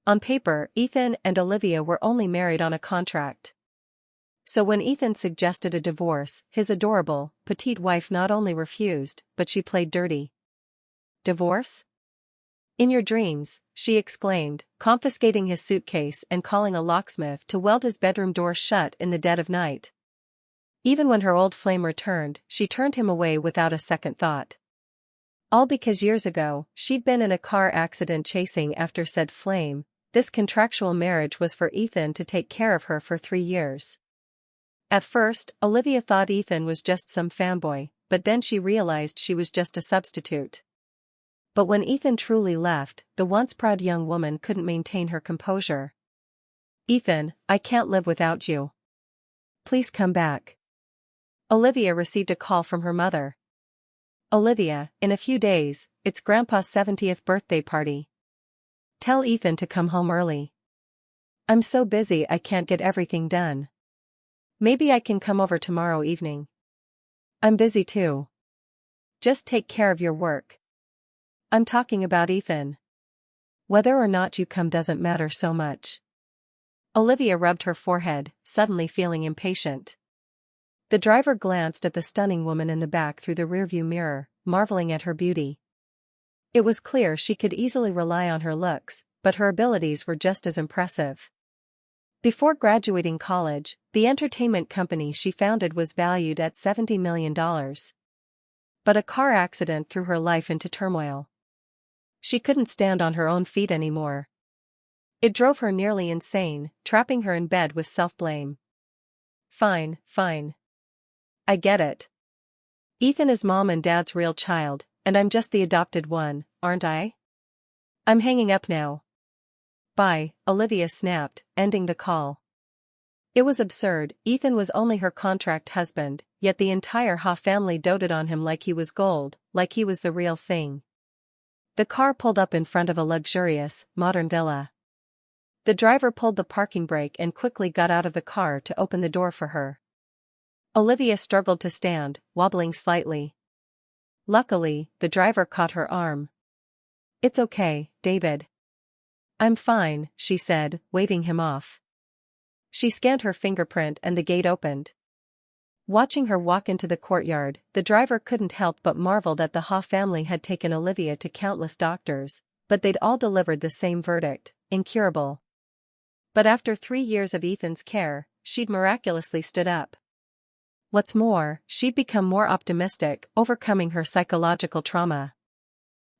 On paper, Ethan and Olivia were only married on a contract. So when Ethan suggested a divorce, his adorable, petite wife not only refused, but she played dirty. Divorce? In your dreams, she exclaimed, confiscating his suitcase and calling a locksmith to weld his bedroom door shut in the dead of night. Even when her old flame returned, she turned him away without a second thought. All because years ago, she'd been in a car accident chasing after said flame. This contractual marriage was for Ethan to take care of her for 3 years. At first, Olivia thought Ethan was just some fanboy, but then she realized she was just a substitute. But when Ethan truly left, the once proud young woman couldn't maintain her composure. Ethan, I can't live without you. Please come back. Olivia received a call from her mother. Olivia, in a few days, it's Grandpa's 70th birthday party. Tell Ethan to come home early. I'm so busy I can't get everything done. Maybe I can come over tomorrow evening. I'm busy too. Just take care of your work. I'm talking about Ethan. Whether or not you come doesn't matter so much. Olivia rubbed her forehead, suddenly feeling impatient. The driver glanced at the stunning woman in the back through the rearview mirror, marveling at her beauty. It was clear she could easily rely on her looks, but her abilities were just as impressive. Before graduating college, the entertainment company she founded was valued at $70 million. But a car accident threw her life into turmoil. She couldn't stand on her own feet anymore. It drove her nearly insane, trapping her in bed with self-blame. Fine. I get it. Ethan is mom and dad's real child, and I'm just the adopted one, aren't I? I'm hanging up now. Bye, Olivia snapped, ending the call. It was absurd. Ethan was only her contract husband, yet the entire Ha family doted on him like he was gold, like he was the real thing. The car pulled up in front of a luxurious, modern villa. The driver pulled the parking brake and quickly got out of the car to open the door for her. Olivia struggled to stand, wobbling slightly. Luckily, the driver caught her arm. It's okay, David. I'm fine, she said, waving him off. She scanned her fingerprint and the gate opened. Watching her walk into the courtyard, the driver couldn't help but marveled at the Ha family had taken Olivia to countless doctors, but they'd all delivered the same verdict, incurable. But after 3 years of Ethan's care, she'd miraculously stood up. What's more, she'd become more optimistic, overcoming her psychological trauma.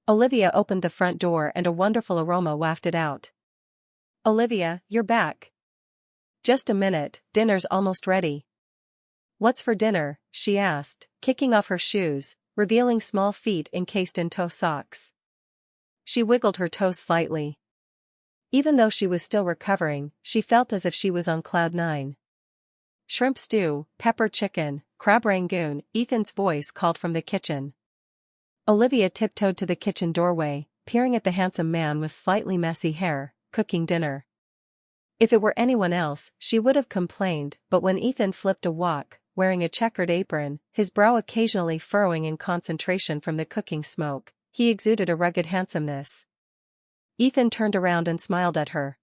Olivia opened the front door and a wonderful aroma wafted out. Olivia, you're back. Just a minute, dinner's almost ready. What's for dinner? She asked, kicking off her shoes, revealing small feet encased in toe socks. She wiggled her toes slightly. Even though she was still recovering, she felt as if she was on cloud 9. Shrimp stew, pepper chicken, crab rangoon, Ethan's voice called from the kitchen. Olivia tiptoed to the kitchen doorway, peering at the handsome man with slightly messy hair, cooking dinner. If it were anyone else, she would have complained, but when Ethan flipped a wok, wearing a checkered apron, his brow occasionally furrowing in concentration from the cooking smoke, he exuded a rugged handsomeness. Ethan turned around and smiled at her.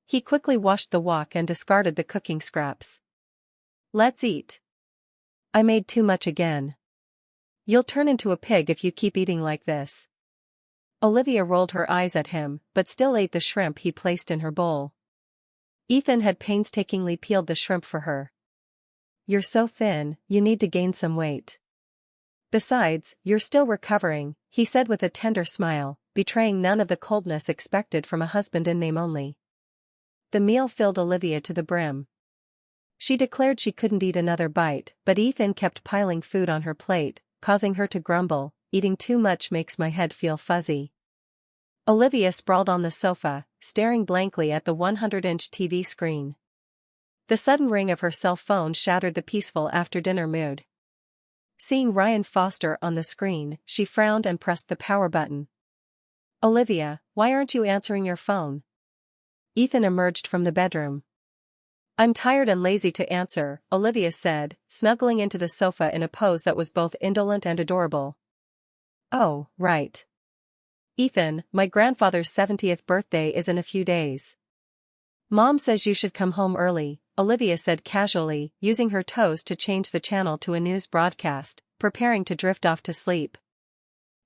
He quickly washed the wok and discarded the cooking scraps. Let's eat. I made too much again. You'll turn into a pig if you keep eating like this. Olivia rolled her eyes at him, but still ate the shrimp he placed in her bowl. Ethan had painstakingly peeled the shrimp for her. You're so thin, you need to gain some weight. Besides, you're still recovering, he said with a tender smile, betraying none of the coldness expected from a husband in name only. The meal filled Olivia to the brim. She declared she couldn't eat another bite, but Ethan kept piling food on her plate, causing her to grumble, eating too much makes my head feel fuzzy. Olivia sprawled on the sofa, staring blankly at the 100-inch TV screen. The sudden ring of her cell phone shattered the peaceful after-dinner mood. Seeing Ryan Foster on the screen, she frowned and pressed the power button. Olivia, why aren't you answering your phone? Ethan emerged from the bedroom. I'm tired and lazy to answer, Olivia said, snuggling into the sofa in a pose that was both indolent and adorable. Oh, right. Ethan, my grandfather's 70th birthday is in a few days. Mom says you should come home early, Olivia said casually, using her toes to change the channel to a news broadcast, preparing to drift off to sleep.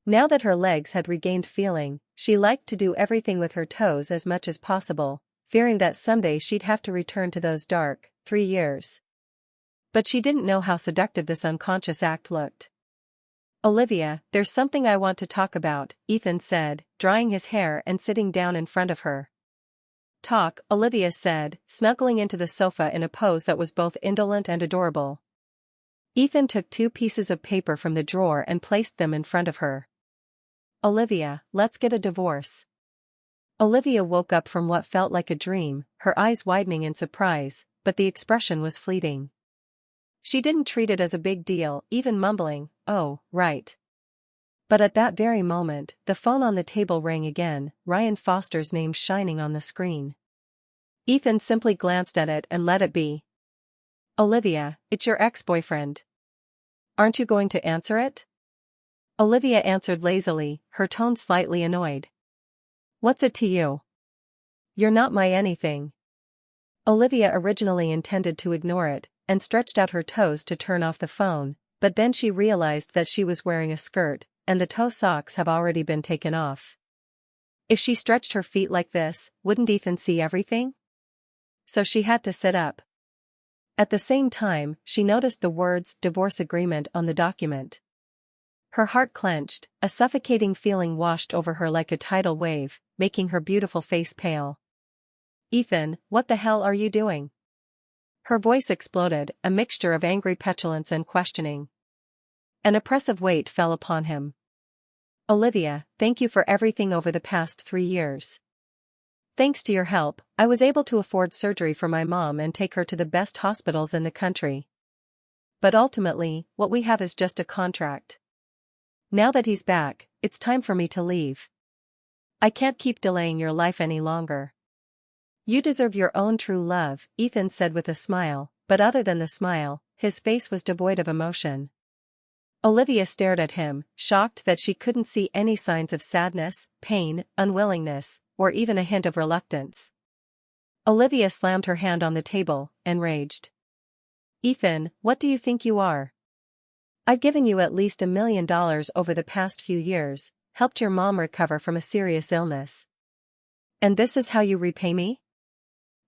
Now that her legs had regained feeling, she liked to do everything with her toes as much as possible, fearing that someday she'd have to return to those dark 3 years. But she didn't know how seductive this unconscious act looked. Olivia, there's something I want to talk about, Ethan said, drying his hair and sitting down in front of her. Talk, Olivia said, snuggling into the sofa in a pose that was both indolent and adorable. Ethan took 2 pieces of paper from the drawer and placed them in front of her. Olivia, let's get a divorce. Olivia woke up from what felt like a dream, her eyes widening in surprise, but the expression was fleeting. She didn't treat it as a big deal, even mumbling, "Oh, right." But at that very moment, the phone on the table rang again, Ryan Foster's name shining on the screen. Ethan simply glanced at it and let it be. Olivia, it's your ex-boyfriend. Aren't you going to answer it? Olivia answered lazily, her tone slightly annoyed. What's it to you? You're not my anything. Olivia originally intended to ignore it, and stretched out her toes to turn off the phone, but then she realized that she was wearing a skirt, and the toe socks have already been taken off. If she stretched her feet like this, wouldn't Ethan see everything? So she had to sit up. At the same time, she noticed the words "divorce agreement" on the document. Her heart clenched, a suffocating feeling washed over her like a tidal wave, making her beautiful face pale. Ethan, what the hell are you doing? Her voice exploded, a mixture of angry petulance and questioning. An oppressive weight fell upon him. Olivia, thank you for everything over the past 3 years. Thanks to your help, I was able to afford surgery for my mom and take her to the best hospitals in the country. But ultimately, what we have is just a contract. Now that he's back, it's time for me to leave. I can't keep delaying your life any longer. You deserve your own true love, Ethan said with a smile, but other than the smile, his face was devoid of emotion. Olivia stared at him, shocked that she couldn't see any signs of sadness, pain, unwillingness, or even a hint of reluctance. Olivia slammed her hand on the table, enraged. Ethan, what do you think you are? I've given you at least $1 million over the past few years, helped your mom recover from a serious illness. And this is how you repay me?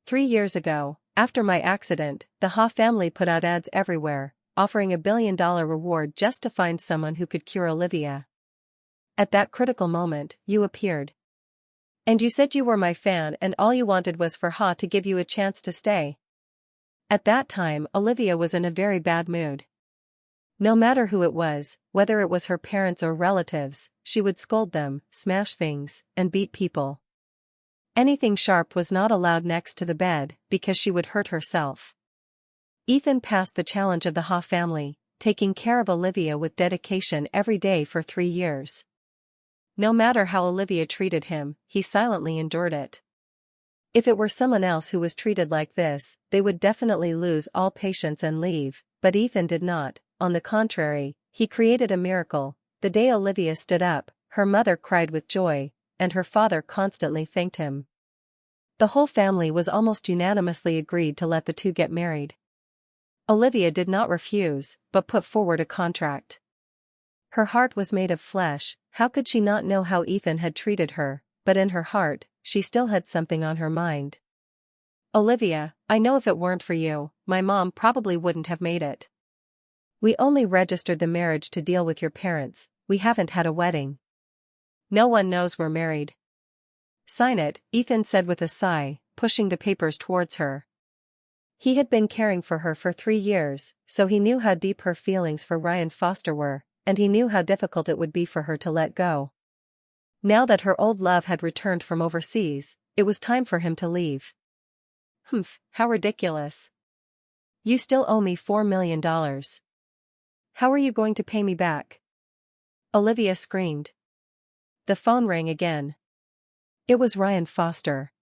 3 years ago, after my accident, the Ha family put out ads everywhere, offering $1 billion reward just to find someone who could cure Olivia. At that critical moment, you appeared. And you said you were my fan and all you wanted was for Ha to give you a chance to stay. At that time, Olivia was in a very bad mood. No matter who it was, whether it was her parents or relatives, she would scold them, smash things, and beat people. Anything sharp was not allowed next to the bed, because she would hurt herself. Ethan passed the challenge of the Ha family, taking care of Olivia with dedication every day for 3 years. No matter how Olivia treated him, he silently endured it. If it were someone else who was treated like this, they would definitely lose all patience and leave, but Ethan did not. On the contrary, he created a miracle. The day Olivia stood up, her mother cried with joy, and her father constantly thanked him. The whole family was almost unanimously agreed to let the two get married. Olivia did not refuse, but put forward a contract. Her heart was made of flesh, how could she not know how Ethan had treated her, but in her heart, she still had something on her mind. Olivia, I know if it weren't for you, my mom probably wouldn't have made it. We only registered the marriage to deal with your parents, we haven't had a wedding. No one knows we're married. Sign it, Ethan said with a sigh, pushing the papers towards her. He had been caring for her for 3 years, so he knew how deep her feelings for Ryan Foster were, and he knew how difficult it would be for her to let go. Now that her old love had returned from overseas, it was time for him to leave. Humph, how ridiculous. You still owe me $4 million. How are you going to pay me back? Olivia screamed. The phone rang again. It was Ryan Foster.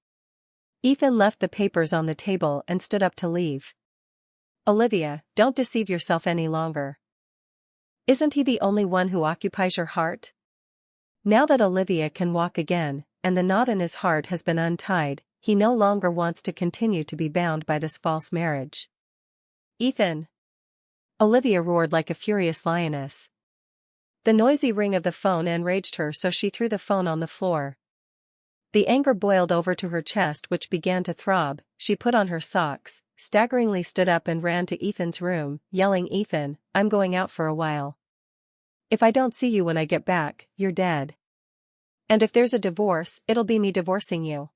Ethan left the papers on the table and stood up to leave. Olivia, don't deceive yourself any longer. Isn't he the only one who occupies your heart? Now that Olivia can walk again, and the knot in his heart has been untied, he no longer wants to continue to be bound by this false marriage. Ethan! Olivia roared like a furious lioness. The noisy ring of the phone enraged her, so she threw the phone on the floor. The anger boiled over to her chest, which began to throb. She put on her socks, staggeringly stood up and ran to Ethan's room, yelling, "Ethan, I'm going out for a while. If I don't see you when I get back, you're dead. And if there's a divorce, it'll be me divorcing you."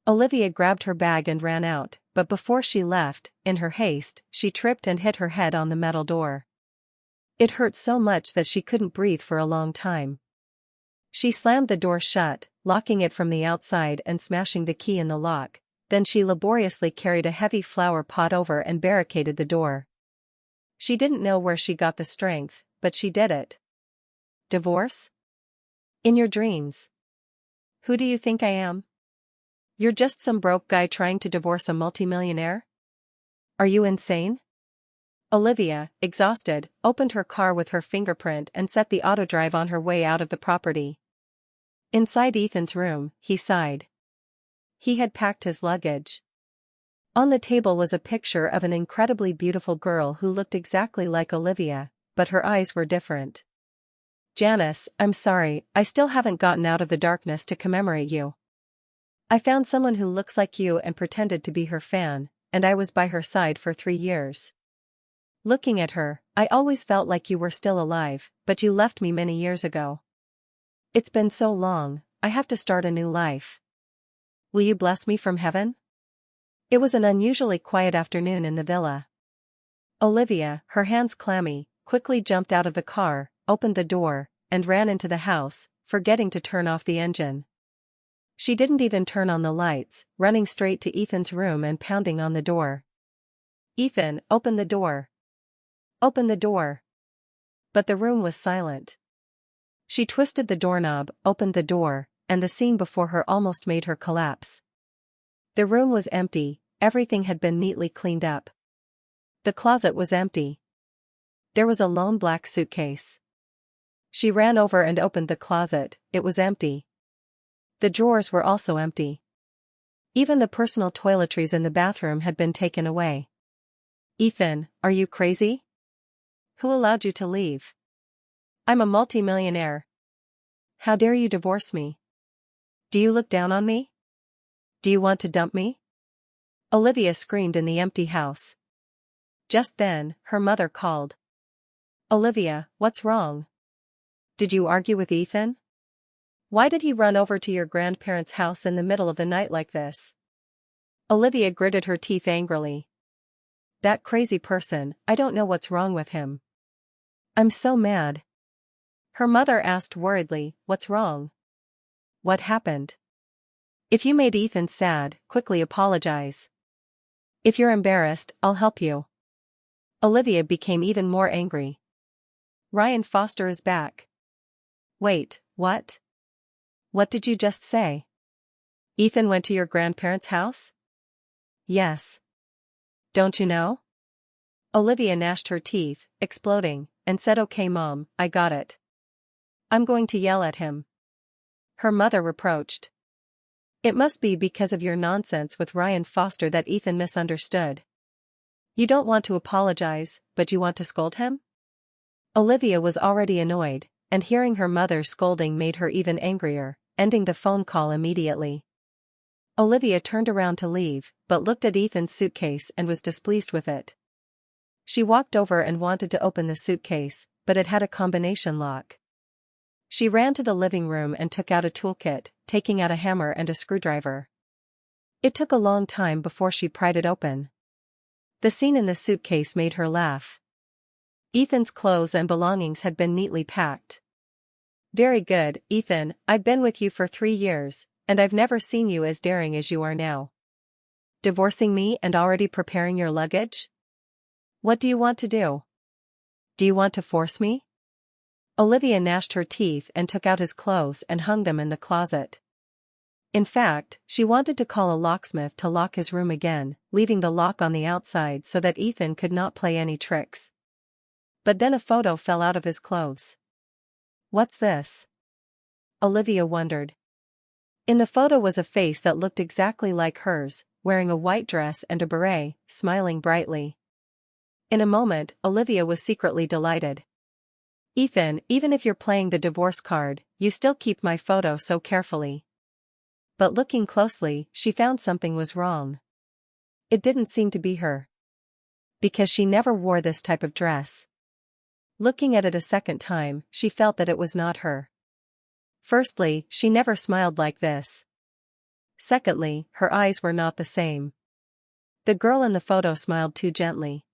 Olivia grabbed her bag and ran out, but before she left, in her haste, she tripped and hit her head on the metal door. It hurt so much that she couldn't breathe for a long time. She slammed the door shut, locking it from the outside and smashing the key in the lock. Then she laboriously carried a heavy flower pot over and barricaded the door. She didn't know where she got the strength, but she did it. Divorce? In your dreams. Who do you think I am? You're just some broke guy trying to divorce a multimillionaire? Are you insane? Olivia, exhausted, opened her car with her fingerprint and set the auto drive on her way out of the property. Inside Ethan's room, he sighed. He had packed his luggage. On the table was a picture of an incredibly beautiful girl who looked exactly like Olivia, but her eyes were different. "Janice, I'm sorry, I still haven't gotten out of the darkness to commemorate you. I found someone who looks like you and pretended to be her fan, and I was by her side for 3 years. Looking at her, I always felt like you were still alive, but you left me many years ago. It's been so long, I have to start a new life. Will you bless me from heaven?" It was an unusually quiet afternoon in the villa. Olivia, her hands clammy, quickly jumped out of the car, opened the door, and ran into the house, forgetting to turn off the engine. She didn't even turn on the lights, running straight to Ethan's room and pounding on the door. "Ethan, open the door. Open the door." But the room was silent. She twisted the doorknob, opened the door, and the scene before her almost made her collapse. The room was empty, everything had been neatly cleaned up. The closet was empty. There was a lone black suitcase. She ran over and opened the closet, it was empty. The drawers were also empty. Even the personal toiletries in the bathroom had been taken away. "Ethan, are you crazy? Who allowed you to leave? I'm a multimillionaire. How dare you divorce me? Do you look down on me? Do you want to dump me?" Olivia screamed in the empty house. Just then, her mother called. "Olivia, what's wrong? Did you argue with Ethan? Why did he run over to your grandparents' house in the middle of the night like this?" Olivia gritted her teeth angrily. "That crazy person, I don't know what's wrong with him. I'm so mad." Her mother asked worriedly, "What's wrong? What happened? If you made Ethan sad, quickly apologize. If you're embarrassed, I'll help you." Olivia became even more angry. "Ryan Foster is back." "Wait, what? What did you just say? Ethan went to your grandparents' house?" "Yes. Don't you know?" Olivia gnashed her teeth, exploding, and said, "Okay Mom, I got it. I'm going to yell at him." Her mother reproached. "It must be because of your nonsense with Ryan Foster that Ethan misunderstood. You don't want to apologize, but you want to scold him?" Olivia was already annoyed, and hearing her mother scolding made her even angrier, ending the phone call immediately. Olivia turned around to leave, but looked at Ethan's suitcase and was displeased with it. She walked over and wanted to open the suitcase, but it had a combination lock. She ran to the living room and took out a toolkit, taking out a hammer and a screwdriver. It took a long time before she pried it open. The scene in the suitcase made her laugh. Ethan's clothes and belongings had been neatly packed. "Very good, Ethan, I've been with you for 3 years, and I've never seen you as daring as you are now. Divorcing me and already preparing your luggage? What do you want to do? Do you want to force me?" Olivia gnashed her teeth and took out his clothes and hung them in the closet. In fact, she wanted to call a locksmith to lock his room again, leaving the lock on the outside so that Ethan could not play any tricks. But then a photo fell out of his clothes. "What's this?" Olivia wondered. In the photo was a face that looked exactly like hers, wearing a white dress and a beret, smiling brightly. In a moment, Olivia was secretly delighted. Ethan, even if you're playing the divorce card, you still keep my photo so carefully. But looking closely, she found something was wrong. It didn't seem to be her. Because she never wore this type of dress. Looking at it a second time, she felt that it was not her. Firstly, she never smiled like this. Secondly, her eyes were not the same. The girl in the photo smiled too gently.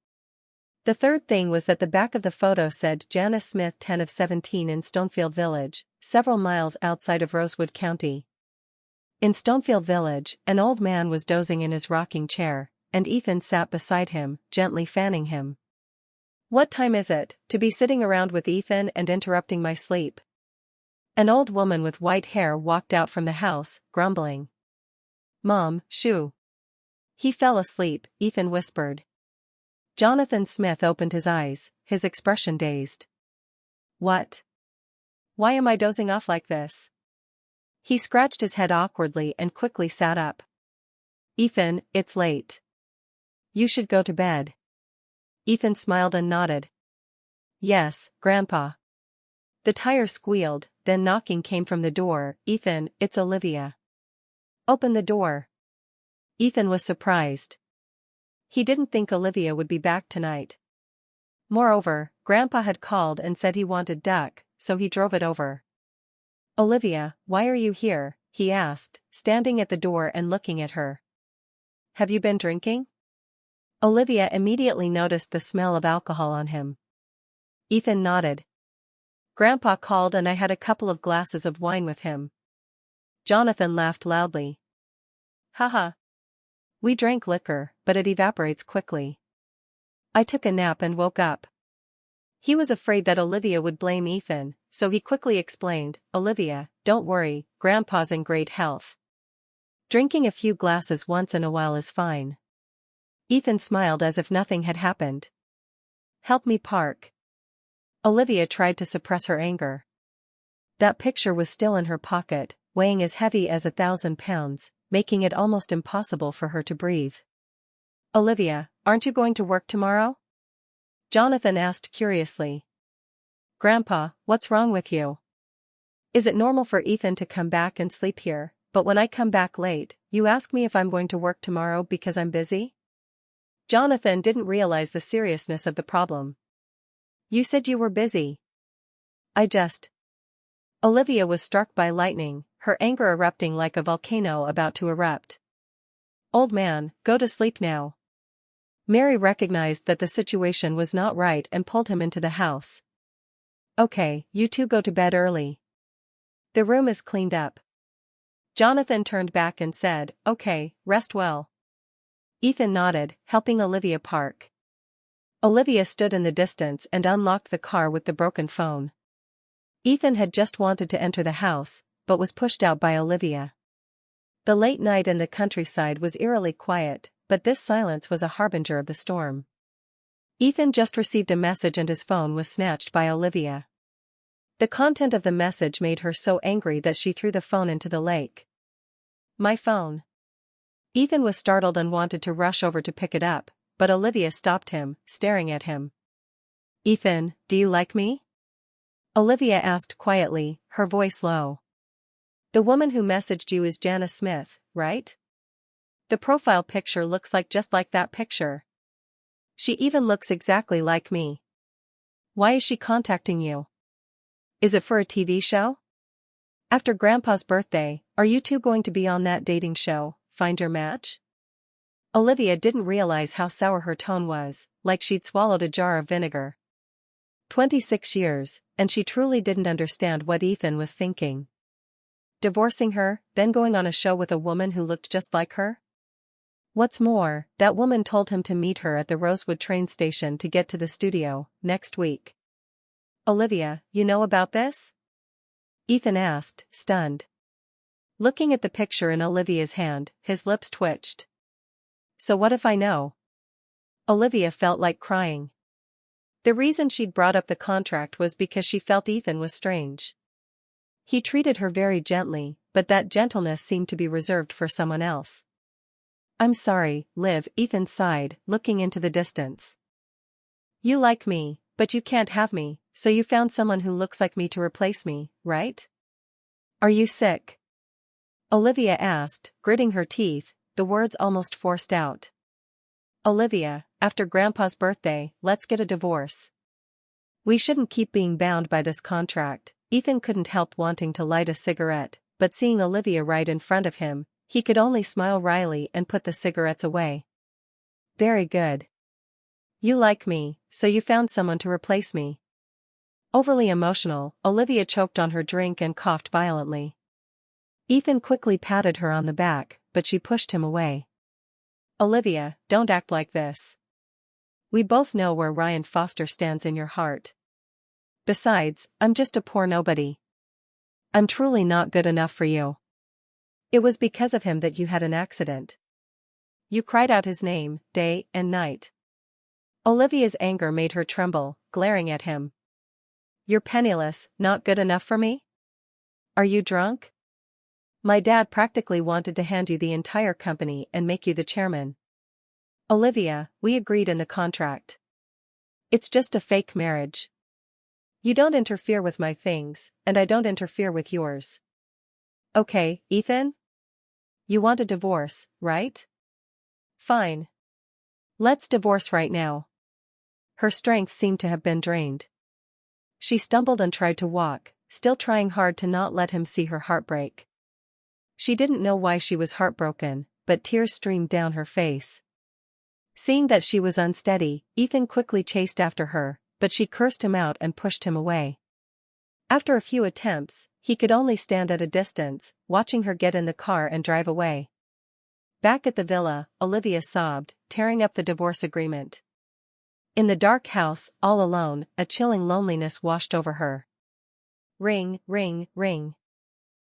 The third thing was that the back of the photo said Janice Smith 10 of 17 in Stonefield Village, several miles outside of Rosewood County. In Stonefield Village, an old man was dozing in his rocking chair, and Ethan sat beside him, gently fanning him. What time is it, to be sitting around with Ethan and interrupting my sleep? An old woman with white hair walked out from the house, grumbling. Mom, shoo. He fell asleep, Ethan whispered. Jonathan Smith opened his eyes, his expression dazed. What? Why am I dozing off like this? He scratched his head awkwardly and quickly sat up. Ethan, it's late. You should go to bed. Ethan smiled and nodded. Yes, Grandpa. The tire squealed, then knocking came from the door. Ethan, it's Olivia. Open the door. Ethan was surprised. He didn't think Olivia would be back tonight. Moreover, Grandpa had called and said he wanted duck, so he drove it over. Olivia, why are you here? He asked, standing at the door and looking at her. Have you been drinking? Olivia immediately noticed the smell of alcohol on him. Ethan nodded. Grandpa called and I had a couple of glasses of wine with him. Jonathan laughed loudly. Haha. We drank liquor, but it evaporates quickly. I took a nap and woke up. He was afraid that Olivia would blame Ethan, so he quickly explained, Olivia, don't worry, Grandpa's in great health. Drinking a few glasses once in a while is fine. Ethan smiled as if nothing had happened. Help me park. Olivia tried to suppress her anger. That picture was still in her pocket, weighing as heavy as 1,000 pounds, making it almost impossible for her to breathe. Olivia, aren't you going to work tomorrow? Jonathan asked curiously. Grandpa, what's wrong with you? Is it normal for Ethan to come back and sleep here, but when I come back late, you ask me if I'm going to work tomorrow because I'm busy? Jonathan didn't realize the seriousness of the problem. You said you were busy. Olivia was struck by lightning, her anger erupting like a volcano about to erupt. Old man, go to sleep now. Mary recognized that the situation was not right and pulled him into the house. Okay, you two go to bed early. The room is cleaned up. Jonathan turned back and said, okay, rest well. Ethan nodded, helping Olivia park. Olivia stood in the distance and unlocked the car with the broken phone. Ethan had just wanted to enter the house, but was pushed out by Olivia. The late night in the countryside was eerily quiet, but this silence was a harbinger of the storm. Ethan just received a message and his phone was snatched by Olivia. The content of the message made her so angry that she threw the phone into the lake. My phone. Ethan was startled and wanted to rush over to pick it up, but Olivia stopped him, staring at him. Ethan, do you like me? Olivia asked quietly, her voice low. The woman who messaged you is Janice Smith, right? The profile picture looks just like that picture. She even looks exactly like me. Why is she contacting you? Is it for a TV show? After Grandpa's birthday, are you two going to be on that dating show, Find Your Match? Olivia didn't realize how sour her tone was, like she'd swallowed a jar of vinegar. 26 years, and she truly didn't understand what Ethan was thinking. Divorcing her, then going on a show with a woman who looked just like her? What's more, that woman told him to meet her at the Rosewood train station to get to the studio, next week. Olivia, you know about this? Ethan asked, stunned. Looking at the picture in Olivia's hand, his lips twitched. So what if I know? Olivia felt like crying. The reason she'd brought up the contract was because she felt Ethan was strange. He treated her very gently, but that gentleness seemed to be reserved for someone else. I'm sorry, Liv, Ethan sighed, looking into the distance. You like me, but you can't have me, so you found someone who looks like me to replace me, right? Are you sick? Olivia asked, gritting her teeth, the words almost forced out. Olivia, after Grandpa's birthday, let's get a divorce. We shouldn't keep being bound by this contract. Ethan couldn't help wanting to light a cigarette, but seeing Olivia right in front of him, he could only smile wryly and put the cigarettes away. Very good. You like me, so you found someone to replace me. Overly emotional, Olivia choked on her drink and coughed violently. Ethan quickly patted her on the back, but she pushed him away. Olivia, don't act like this. We both know where Ryan Foster stands in your heart. Besides, I'm just a poor nobody. I'm truly not good enough for you. It was because of him that you had an accident. You cried out his name, day and night. Olivia's anger made her tremble, glaring at him. You're penniless, not good enough for me? Are you drunk? My dad practically wanted to hand you the entire company and make you the chairman. Olivia, we agreed in the contract. It's just a fake marriage. You don't interfere with my things, and I don't interfere with yours. Okay, Ethan? You want a divorce, right? Fine. Let's divorce right now. Her strength seemed to have been drained. She stumbled and tried to walk, still trying hard to not let him see her heartbreak. She didn't know why she was heartbroken, but tears streamed down her face. Seeing that she was unsteady, Ethan quickly chased after her, but she cursed him out and pushed him away. After a few attempts, he could only stand at a distance, watching her get in the car and drive away. Back at the villa, Olivia sobbed, tearing up the divorce agreement. In the dark house, all alone, a chilling loneliness washed over her. Ring, ring, ring.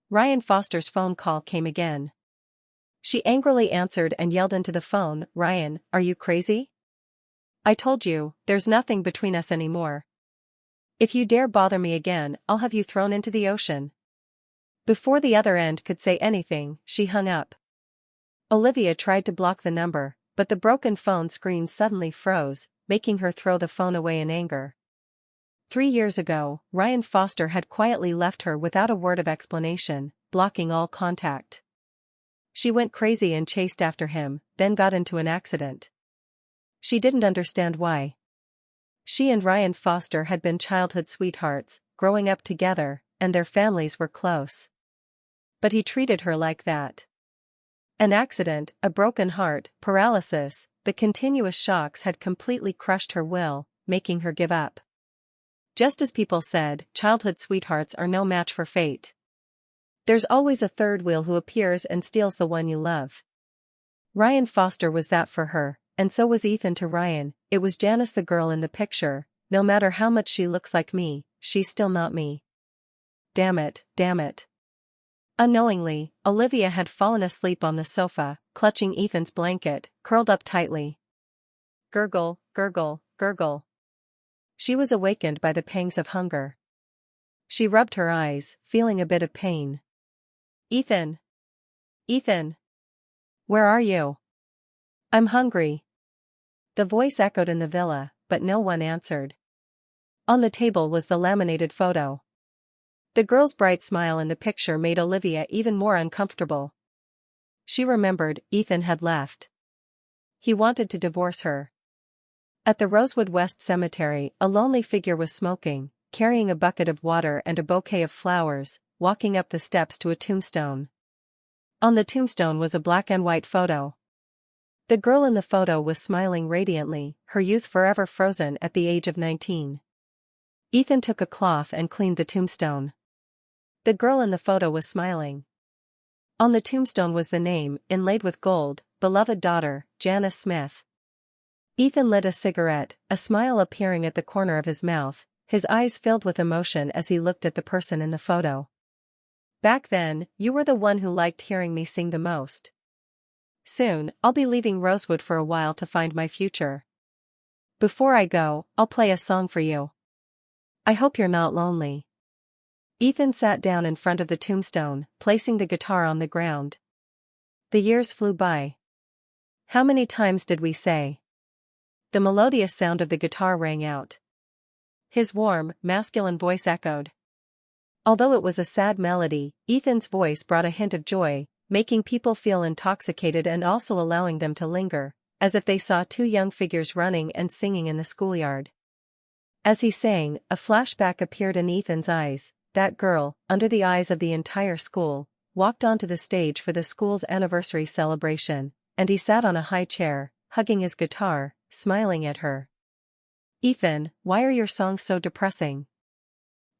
Ryan Foster's phone call came again. She angrily answered and yelled into the phone, Ryan, are you crazy? I told you, there's nothing between us anymore. If you dare bother me again, I'll have you thrown into the ocean. Before the other end could say anything, she hung up. Olivia tried to block the number, but the broken phone screen suddenly froze, making her throw the phone away in anger. 3 years ago, Ryan Foster had quietly left her without a word of explanation, blocking all contact. She went crazy and chased after him, then got into an accident. She didn't understand why. She and Ryan Foster had been childhood sweethearts, growing up together, and their families were close. But he treated her like that. An accident, a broken heart, paralysis, the continuous shocks had completely crushed her will, making her give up. Just as people said, childhood sweethearts are no match for fate. There's always a third wheel who appears and steals the one you love. Ryan Foster was that for her, and so was Ethan to Ryan. It was Janice the girl in the picture. No matter how much she looks like me, she's still not me. Damn it, damn it. Unknowingly, Olivia had fallen asleep on the sofa, clutching Ethan's blanket, curled up tightly. Gurgle, gurgle, gurgle. She was awakened by the pangs of hunger. She rubbed her eyes, feeling a bit of pain. Ethan! Ethan! Where are you? I'm hungry. The voice echoed in the villa, but no one answered. On the table was the laminated photo. The girl's bright smile in the picture made Olivia even more uncomfortable. She remembered, Ethan had left. He wanted to divorce her. At the Rosewood West Cemetery, a lonely figure was smoking, carrying a bucket of water and a bouquet of flowers, walking up the steps to a tombstone. On the tombstone was a black and white photo. The girl in the photo was smiling radiantly, her youth forever frozen at the age of 19. Ethan took a cloth and cleaned the tombstone. The girl in the photo was smiling. On the tombstone was the name, inlaid with gold, beloved daughter, Janice Smith. Ethan lit a cigarette, a smile appearing at the corner of his mouth, his eyes filled with emotion as he looked at the person in the photo. Back then, you were the one who liked hearing me sing the most. Soon, I'll be leaving Rosewood for a while to find my future. Before I go, I'll play a song for you. I hope you're not lonely. Ethan sat down in front of the tombstone, placing the guitar on the ground. The years flew by. How many times did we say? The melodious sound of the guitar rang out. His warm, masculine voice echoed. Although it was a sad melody, Ethan's voice brought a hint of joy, making people feel intoxicated and also allowing them to linger, as if they saw two young figures running and singing in the schoolyard. As he sang, a flashback appeared in Ethan's eyes. That girl, under the eyes of the entire school, walked onto the stage for the school's anniversary celebration, and he sat on a high chair, hugging his guitar, smiling at her. Ethan, why are your songs so depressing?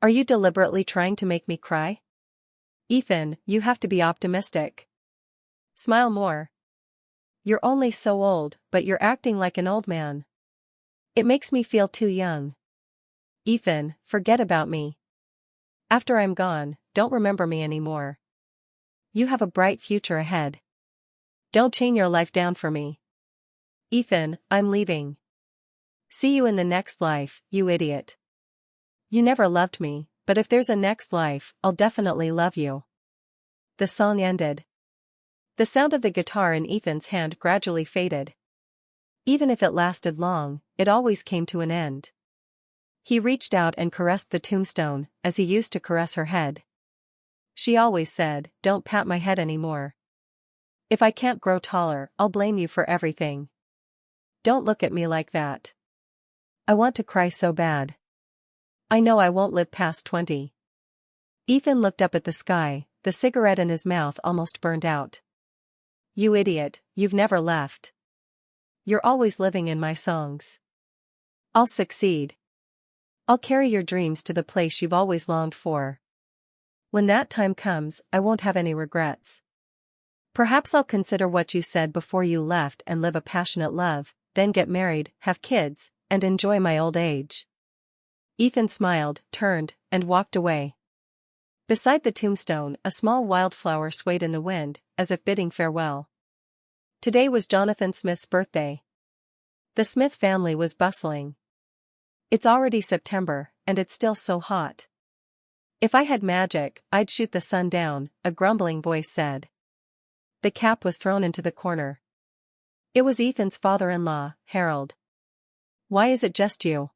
Are you deliberately trying to make me cry? Ethan, you have to be optimistic. Smile more. You're only so old, but you're acting like an old man. It makes me feel too young. Ethan, forget about me. After I'm gone, don't remember me anymore. You have a bright future ahead. Don't chain your life down for me. Ethan, I'm leaving. See you in the next life, you idiot. You never loved me, but if there's a next life, I'll definitely love you. The song ended. The sound of the guitar in Ethan's hand gradually faded. Even if it lasted long, it always came to an end. He reached out and caressed the tombstone, as he used to caress her head. She always said, "Don't pat my head anymore. If I can't grow taller, I'll blame you for everything. Don't look at me like that. I want to cry so bad. I know I won't live past 20. Ethan looked up at the sky, the cigarette in his mouth almost burned out. You idiot, you've never left. You're always living in my songs. I'll succeed. I'll carry your dreams to the place you've always longed for. When that time comes, I won't have any regrets. Perhaps I'll consider what you said before you left and live a passionate love, then get married, have kids, and enjoy my old age." Ethan smiled, turned, and walked away. Beside the tombstone, a small wildflower swayed in the wind, as if bidding farewell. Today was Jonathan Smith's birthday. The Smith family was bustling. It's already September, and it's still so hot. If I had magic, I'd shoot the sun down, a grumbling voice said. The cap was thrown into the corner. It was Ethan's father-in-law, Harold. Why is it just you?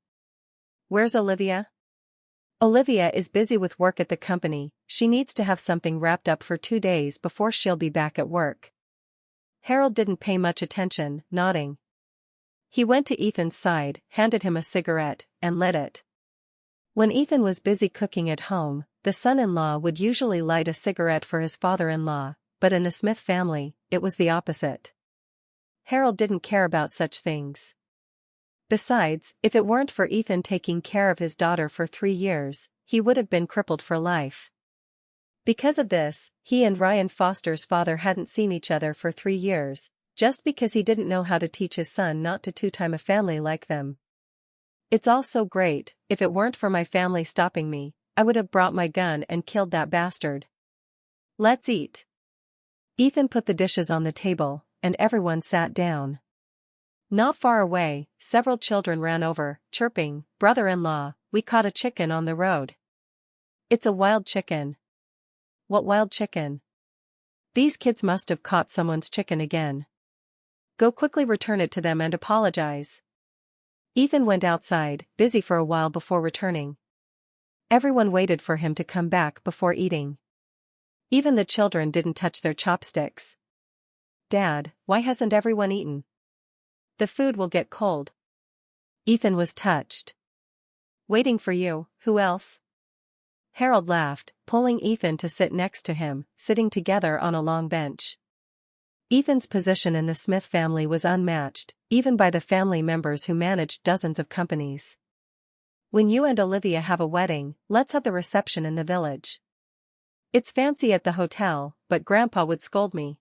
Where's Olivia? Olivia is busy with work at the company, she needs to have something wrapped up for 2 days before she'll be back at work. Harold didn't pay much attention, nodding. He went to Ethan's side, handed him a cigarette, and lit it. When Ethan was busy cooking at home, the son-in-law would usually light a cigarette for his father-in-law, but in the Smith family, it was the opposite. Harold didn't care about such things. Besides, if it weren't for Ethan taking care of his daughter for 3 years, he would have been crippled for life. Because of this, he and Ryan Foster's father hadn't seen each other for 3 years, just because he didn't know how to teach his son not to two-time a family like them. It's all so great, if it weren't for my family stopping me, I would have brought my gun and killed that bastard. Let's eat. Ethan put the dishes on the table, and everyone sat down. Not far away, several children ran over, chirping, "Brother-in-law, we caught a chicken on the road." It's a wild chicken. What wild chicken? These kids must have caught someone's chicken again. Go quickly return it to them and apologize. Ethan went outside, busy for a while before returning. Everyone waited for him to come back before eating. Even the children didn't touch their chopsticks. Dad, why hasn't everyone eaten? The food will get cold. Ethan was touched. Waiting for you, who else? Harold laughed, pulling Ethan to sit next to him, sitting together on a long bench. Ethan's position in the Smith family was unmatched, even by the family members who managed dozens of companies. When you and Olivia have a wedding, let's have the reception in the village. It's fancy at the hotel, but Grandpa would scold me.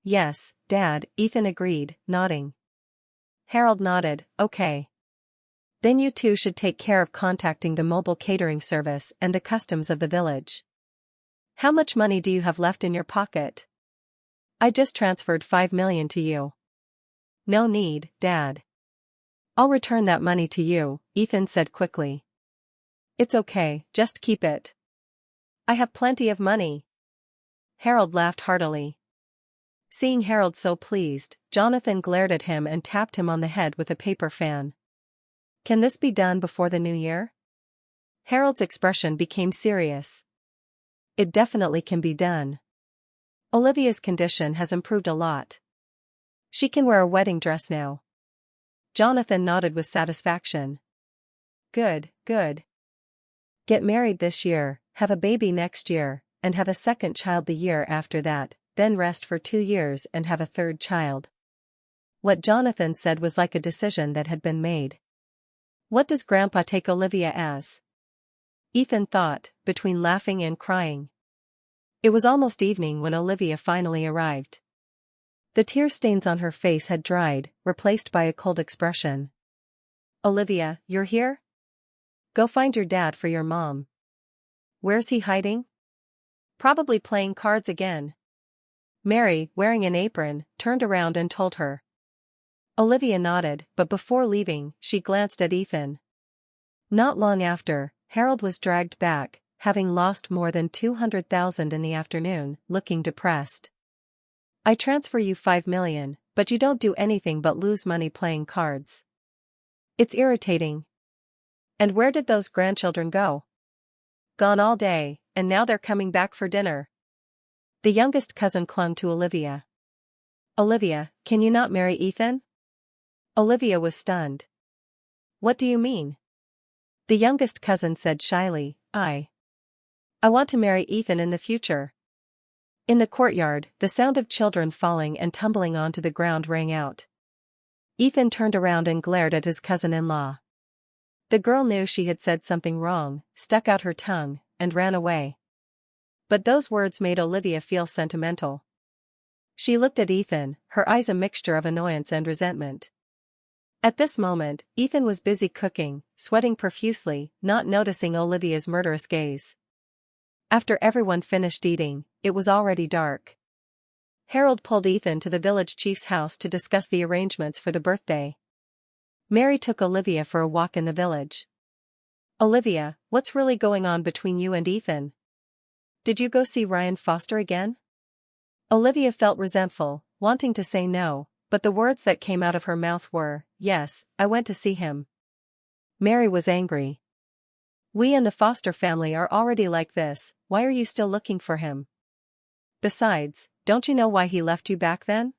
Yes, Dad, Ethan agreed, nodding. Harold nodded, okay. Then you two should take care of contacting the mobile catering service and the customs of the village. How much money do you have left in your pocket? I just transferred $5 million to you. No need, Dad. I'll return that money to you, Ethan said quickly. It's okay, just keep it. I have plenty of money. Harold laughed heartily. Seeing Harold so pleased, Jonathan glared at him and tapped him on the head with a paper fan. Can this be done before the new year? Harold's expression became serious. It definitely can be done. Olivia's condition has improved a lot. She can wear a wedding dress now. Jonathan nodded with satisfaction. Good, good. Get married this year, have a baby next year, and have a second child the year after that, then rest for 2 years and have a third child. What Jonathan said was like a decision that had been made. What does Grandpa take Olivia as? Ethan thought, between laughing and crying. It was almost evening when Olivia finally arrived. The tear stains on her face had dried, replaced by a cold expression. Olivia, you're here? Go find your dad for your mom. Where's he hiding? Probably playing cards again. Mary, wearing an apron, turned around and told her. Olivia nodded, but before leaving, she glanced at Ethan. Not long after, Harold was dragged back, having lost more than 200,000 in the afternoon, looking depressed. I transfer you 5 million, but you don't do anything but lose money playing cards. It's irritating. And where did those grandchildren go? Gone all day, and now they're coming back for dinner. The youngest cousin clung to Olivia. Olivia, can you not marry Ethan? Olivia was stunned. What do you mean? The youngest cousin said shyly, I want to marry Ethan in the future. In the courtyard, the sound of children falling and tumbling onto the ground rang out. Ethan turned around and glared at his cousin-in-law. The girl knew she had said something wrong, stuck out her tongue, and ran away. But those words made Olivia feel sentimental. She looked at Ethan, her eyes a mixture of annoyance and resentment. At this moment, Ethan was busy cooking, sweating profusely, not noticing Olivia's murderous gaze. After everyone finished eating, it was already dark. Harold pulled Ethan to the village chief's house to discuss the arrangements for the birthday. Mary took Olivia for a walk in the village. Olivia, what's really going on between you and Ethan? Did you go see Ryan Foster again? Olivia felt resentful, wanting to say no, but the words that came out of her mouth were, yes, I went to see him. Mary was angry. We and the Foster family are already like this, why are you still looking for him? Besides, don't you know why he left you back then?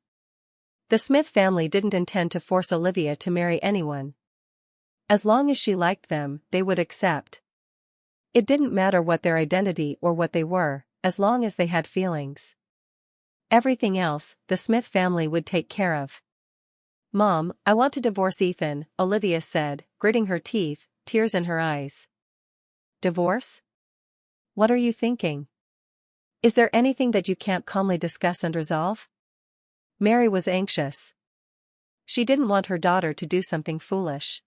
The Smith family didn't intend to force Olivia to marry anyone. As long as she liked them, they would accept. It didn't matter what their identity or what they were, as long as they had feelings. Everything else, the Smith family would take care of. Mom, I want to divorce Ethan, Olivia said, gritting her teeth, tears in her eyes. Divorce? What are you thinking? Is there anything that you can't calmly discuss and resolve? Mary was anxious. She didn't want her daughter to do something foolish.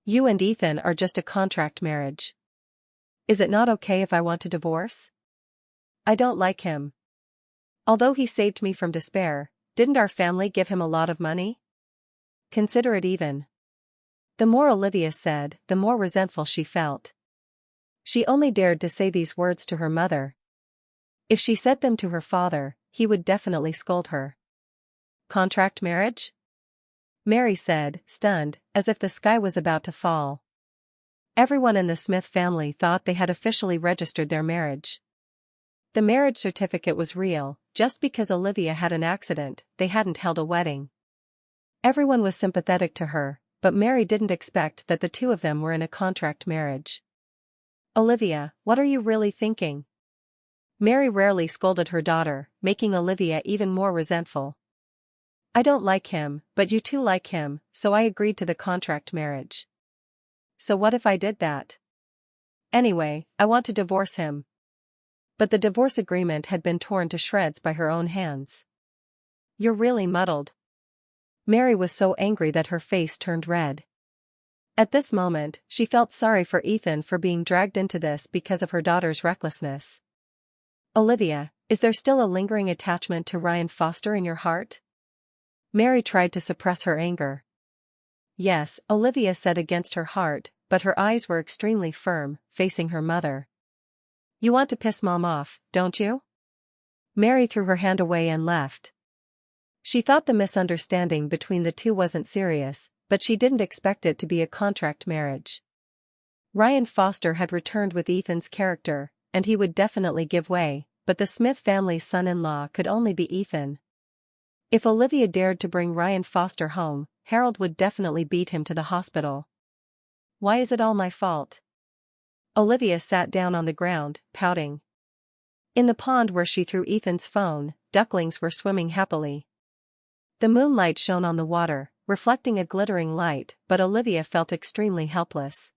You and Ethan are just a contract marriage. Is it not okay if I want to divorce? I don't like him. Although he saved me from despair, didn't our family give him a lot of money? Consider it even. The more Olivia said, the more resentful she felt. She only dared to say these words to her mother. If she said them to her father, he would definitely scold her. Contract marriage? Mary said, stunned, as if the sky was about to fall. Everyone in the Smith family thought they had officially registered their marriage. The marriage certificate was real, just because Olivia had an accident, they hadn't held a wedding. Everyone was sympathetic to her, but Mary didn't expect that the two of them were in a contract marriage. Olivia, what are you really thinking? Mary rarely scolded her daughter, making Olivia even more resentful. I don't like him, but you two like him, so I agreed to the contract marriage. So what if I did that? Anyway, I want to divorce him. But the divorce agreement had been torn to shreds by her own hands. You're really muddled. Mary was so angry that her face turned red. At this moment, she felt sorry for Ethan for being dragged into this because of her daughter's recklessness. Olivia, is there still a lingering attachment to Ryan Foster in your heart? Mary tried to suppress her anger. Yes, Olivia said against her heart, but her eyes were extremely firm, facing her mother. You want to piss Mom off, don't you? Mary threw her hand away and left. She thought the misunderstanding between the two wasn't serious, but she didn't expect it to be a contract marriage. Ryan Foster had returned with Ethan's character, and he would definitely give way, but the Smith family's son-in-law could only be Ethan. If Olivia dared to bring Ryan Foster home, Harold would definitely beat him to the hospital. Why is it all my fault? Olivia sat down on the ground, pouting. In the pond where she threw Ethan's phone, ducklings were swimming happily. The moonlight shone on the water, reflecting a glittering light, but Olivia felt extremely helpless.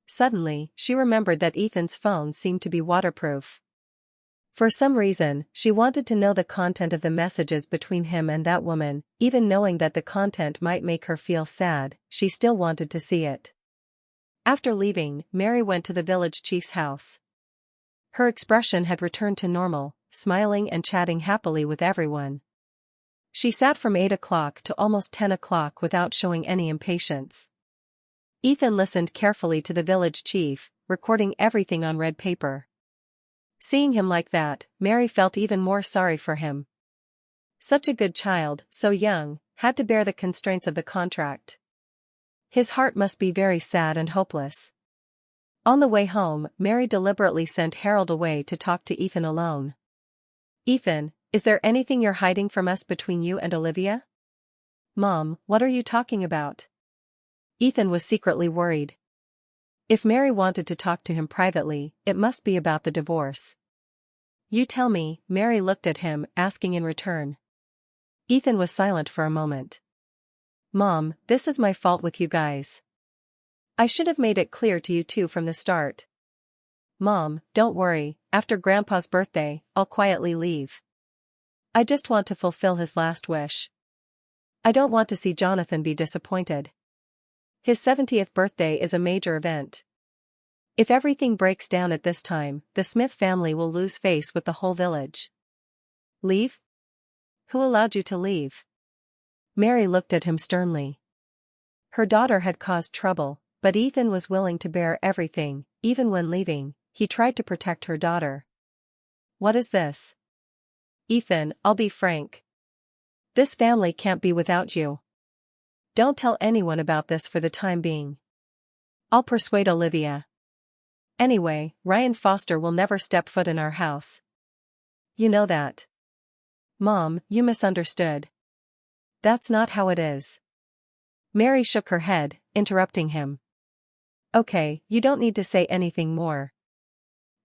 Suddenly, she remembered that Ethan's phone seemed to be waterproof. For some reason, she wanted to know the content of the messages between him and that woman, even knowing that the content might make her feel sad, she still wanted to see it. After leaving, Mary went to the village chief's house. Her expression had returned to normal, smiling and chatting happily with everyone. She sat from 8 o'clock to almost 10 o'clock without showing any impatience. Ethan listened carefully to the village chief, recording everything on red paper. Seeing him like that, Mary felt even more sorry for him. Such a good child, so young, had to bear the constraints of the contract. His heart must be very sad and hopeless. On the way home, Mary deliberately sent Harold away to talk to Ethan alone. Ethan, is there anything you're hiding from us between you and Olivia? Mom, what are you talking about? Ethan was secretly worried. If Mary wanted to talk to him privately, it must be about the divorce. You tell me, Mary looked at him, asking in return. Ethan was silent for a moment. Mom, this is my fault with you guys. I should have made it clear to you two from the start. Mom, don't worry, after Grandpa's birthday, I'll quietly leave. I just want to fulfill his last wish. I don't want to see Jonathan be disappointed. His 70th birthday is a major event. If everything breaks down at this time, the Smith family will lose face with the whole village. Leave? Who allowed you to leave? Mary looked at him sternly. Her daughter had caused trouble, but Ethan was willing to bear everything, even when leaving, he tried to protect her daughter. What is this? Ethan, I'll be frank. This family can't be without you. Don't tell anyone about this for the time being. I'll persuade Olivia. Anyway, Ryan Foster will never step foot in our house. You know that. Mom, you misunderstood. That's not how it is. Mary shook her head, interrupting him. Okay, you don't need to say anything more.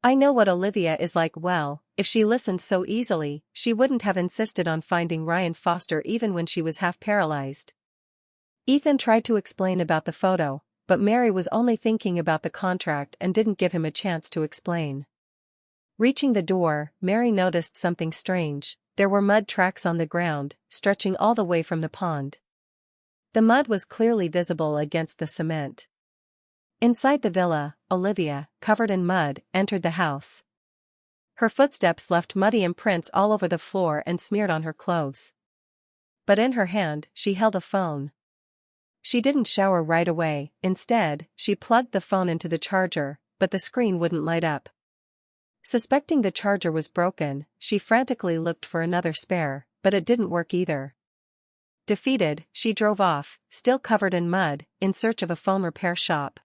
I know what Olivia is like. Well, if she listened so easily, she wouldn't have insisted on finding Ryan Foster even when she was half paralyzed. Ethan tried to explain about the photo, but Mary was only thinking about the contract and didn't give him a chance to explain. Reaching the door, Mary noticed something strange. There were mud tracks on the ground, stretching all the way from the pond. The mud was clearly visible against the cement. Inside the villa, Olivia, covered in mud, entered the house. Her footsteps left muddy imprints all over the floor and smeared on her clothes. But in her hand, she held a phone. She didn't shower right away. Instead, she plugged the phone into the charger, but the screen wouldn't light up. Suspecting the charger was broken, she frantically looked for another spare, but it didn't work either. Defeated, she drove off, still covered in mud, in search of a phone repair shop.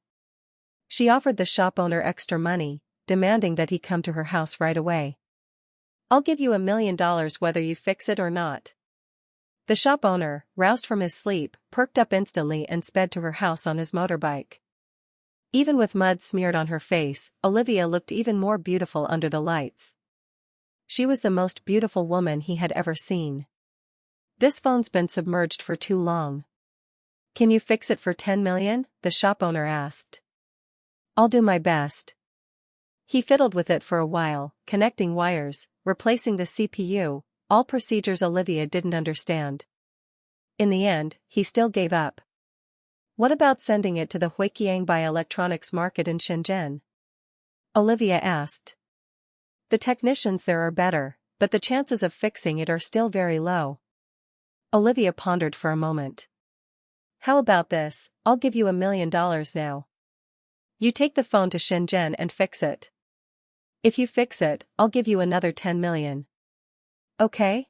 She offered the shop owner extra money, demanding that he come to her house right away. I'll give you $1 million whether you fix it or not. The shop owner, roused from his sleep, perked up instantly and sped to her house on his motorbike. Even with mud smeared on her face, Olivia looked even more beautiful under the lights. She was the most beautiful woman he had ever seen. This phone's been submerged for too long. Can you fix it for $10 million? The shop owner asked. I'll do my best. He fiddled with it for a while, connecting wires, replacing the CPU, all procedures Olivia didn't understand. In the end, he still gave up. What about sending it to the Huiqiang Bioelectronics market in Shenzhen? Olivia asked. The technicians there are better, but the chances of fixing it are still very low. Olivia pondered for a moment. How about this? I'll give you $1 million now. You take the phone to Shenzhen and fix it. If you fix it, I'll give you another 10 million. Okay?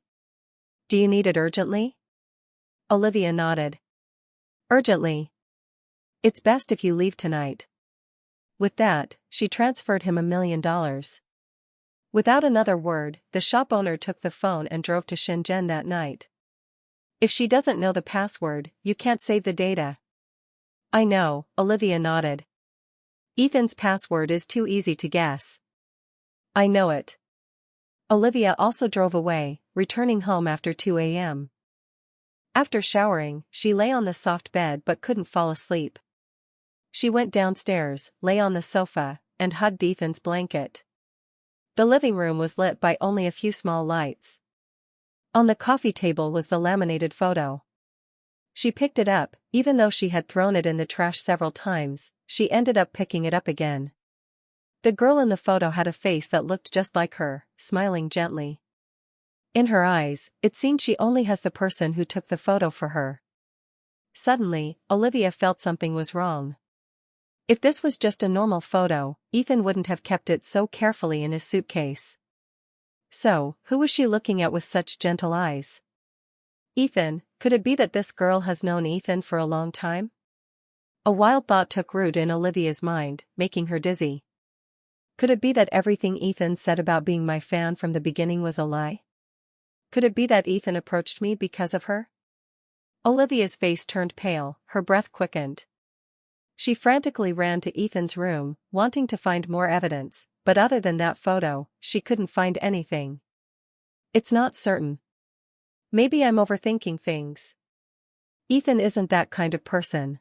Do you need it urgently? Olivia nodded. Urgently. It's best if you leave tonight. With that, she transferred him $1 million. Without another word, the shop owner took the phone and drove to Shenzhen that night. If she doesn't know the password, you can't save the data. I know, Olivia nodded. Ethan's password is too easy to guess. I know it. Olivia also drove away, returning home after 2 a.m. After showering, she lay on the soft bed but couldn't fall asleep. She went downstairs, lay on the sofa, and hugged Ethan's blanket. The living room was lit by only a few small lights. On the coffee table was the laminated photo. She picked it up, even though she had thrown it in the trash several times, she ended up picking it up again. The girl in the photo had a face that looked just like her, smiling gently. In her eyes, it seemed she only has the person who took the photo for her. Suddenly, Olivia felt something was wrong. If this was just a normal photo, Ethan wouldn't have kept it so carefully in his suitcase. So, who was she looking at with such gentle eyes? Ethan, could it be that this girl has known Ethan for a long time? A wild thought took root in Olivia's mind, making her dizzy. Could it be that everything Ethan said about being my fan from the beginning was a lie? Could it be that Ethan approached me because of her? Olivia's face turned pale, her breath quickened. She frantically ran to Ethan's room, wanting to find more evidence, but other than that photo, she couldn't find anything. It's not certain. Maybe I'm overthinking things. Ethan isn't that kind of person.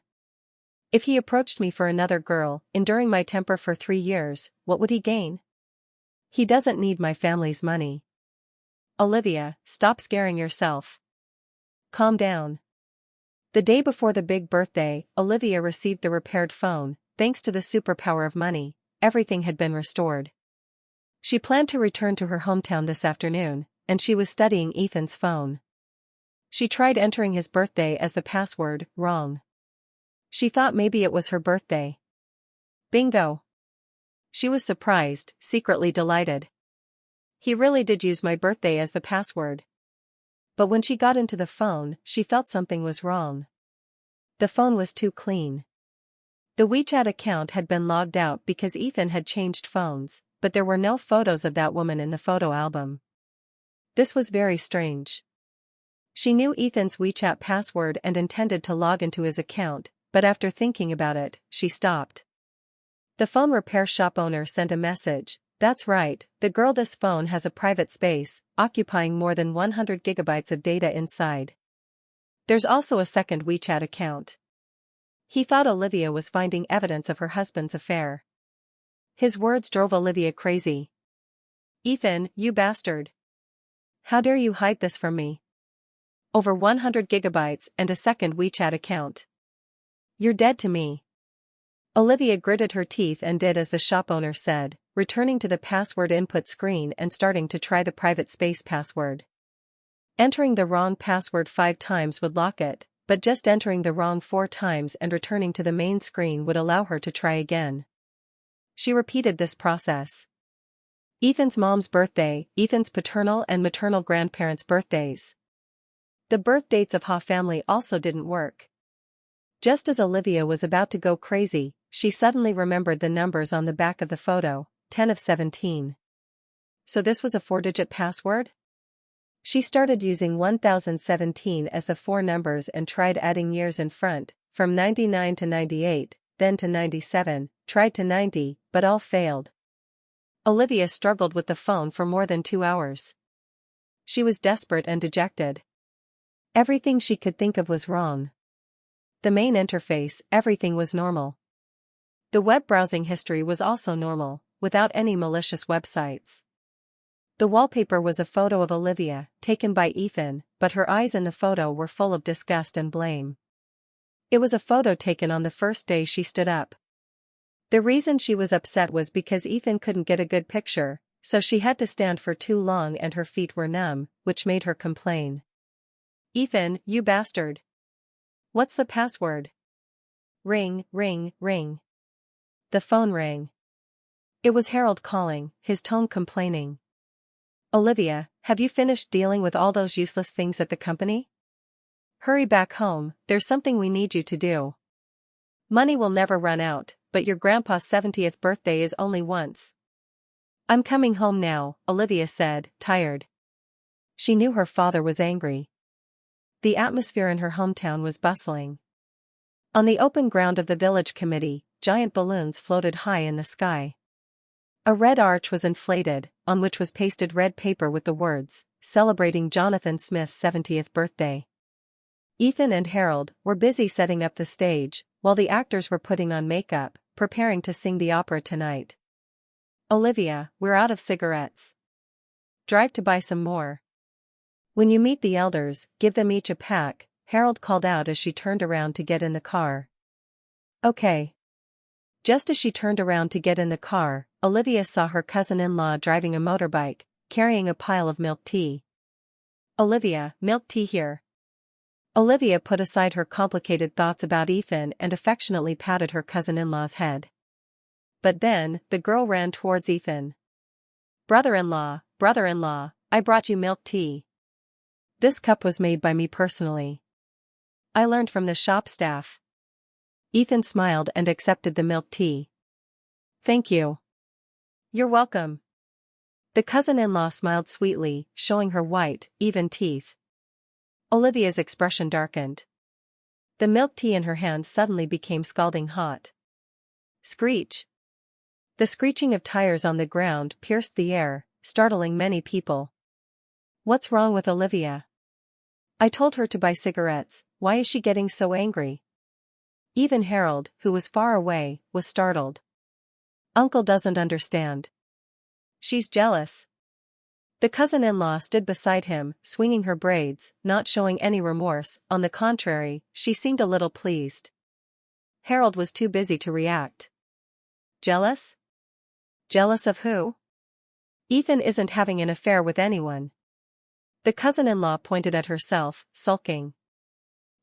If he approached me for another girl, enduring my temper for 3 years, what would he gain? He doesn't need my family's money. Olivia, stop scaring yourself. Calm down. The day before the big birthday, Olivia received the repaired phone. Thanks to the superpower of money, everything had been restored. She planned to return to her hometown this afternoon, and she was studying Ethan's phone. She tried entering his birthday as the password, wrong. She thought maybe it was her birthday. Bingo! She was surprised, secretly delighted. He really did use my birthday as the password. But when she got into the phone, she felt something was wrong. The phone was too clean. The WeChat account had been logged out because Ethan had changed phones, but there were no photos of that woman in the photo album. This was very strange. She knew Ethan's WeChat password and intended to log into his account, but after thinking about it, she stopped. The phone repair shop owner sent a message. That's right, the girl, this phone has a private space, occupying more than 100 gigabytes of data inside. There's also a second WeChat account. He thought Olivia was finding evidence of her husband's affair. His words drove Olivia crazy. Ethan, you bastard. How dare you hide this from me? Over 100 gigabytes and a second WeChat account. You're dead to me. Olivia gritted her teeth and did as the shop owner said, returning to the password input screen and starting to try the private space password. Entering the wrong password 5 times would lock it, but just entering the wrong 4 times and returning to the main screen would allow her to try again. She repeated this process. Ethan's mom's birthday, Ethan's paternal and maternal grandparents' birthdays. The birth dates of Ha family also didn't work. Just as Olivia was about to go crazy, she suddenly remembered the numbers on the back of the photo, 10 of 17. So this was a 4-digit password? She started using 1017 as the 4 numbers and tried adding years in front, from 99 to 98, then to 97, tried to 90, but all failed. Olivia struggled with the phone for more than 2 hours. She was desperate and dejected. Everything she could think of was wrong. The main interface, everything was normal. The web browsing history was also normal, without any malicious websites. The wallpaper was a photo of Olivia, taken by Ethan, but her eyes in the photo were full of disgust and blame. It was a photo taken on the first day she stood up. The reason she was upset was because Ethan couldn't get a good picture, so she had to stand for too long and her feet were numb, which made her complain. Ethan, you bastard. What's the password? Ring, ring, ring. The phone rang. It was Harold calling, his tone complaining. Olivia, have you finished dealing with all those useless things at the company? Hurry back home, there's something we need you to do. Money will never run out, but your grandpa's 70th birthday is only once. I'm coming home now, Olivia said, tired. She knew her father was angry. The atmosphere in her hometown was bustling. On the open ground of the village committee, giant balloons floated high in the sky. A red arch was inflated, on which was pasted red paper with the words, "Celebrating Jonathan Smith's 70th birthday." Ethan and Harold were busy setting up the stage, while the actors were putting on makeup, preparing to sing the opera tonight. Olivia, we're out of cigarettes. Drive to buy some more. When you meet the elders, give them each a pack, Harold called out as she turned around to get in the car. Okay. Just as she turned around to get in the car, Olivia saw her cousin-in-law driving a motorbike, carrying a pile of milk tea. Olivia, milk tea here. Olivia put aside her complicated thoughts about Ethan and affectionately patted her cousin-in-law's head. But then, the girl ran towards Ethan. Brother-in-law, I brought you milk tea. This cup was made by me personally. I learned from the shop staff. Ethan smiled and accepted the milk tea. Thank you. You're welcome. The cousin-in-law smiled sweetly, showing her white, even teeth. Olivia's expression darkened. The milk tea in her hand suddenly became scalding hot. Screech! The screeching of tires on the ground pierced the air, startling many people. What's wrong with Olivia? I told her to buy cigarettes, why is she getting so angry? Even Harold, who was far away, was startled. Uncle doesn't understand. She's jealous. The cousin-in-law stood beside him, swinging her braids, not showing any remorse, on the contrary, she seemed a little pleased. Harold was too busy to react. Jealous? Jealous of who? Ethan isn't having an affair with anyone. The cousin-in-law pointed at herself, sulking.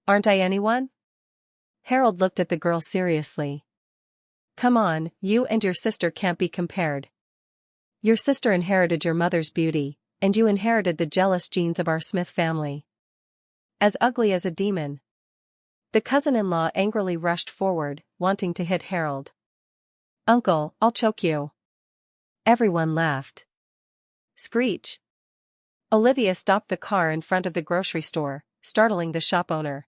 Aren't I anyone? Harold looked at the girl seriously. Come on, you and your sister can't be compared. Your sister inherited your mother's beauty, and you inherited the jealous genes of our Smith family. As ugly as a demon. The cousin-in-law angrily rushed forward, wanting to hit Harold. Uncle, I'll choke you. Everyone laughed. Screech! Olivia stopped the car in front of the grocery store, startling the shop owner.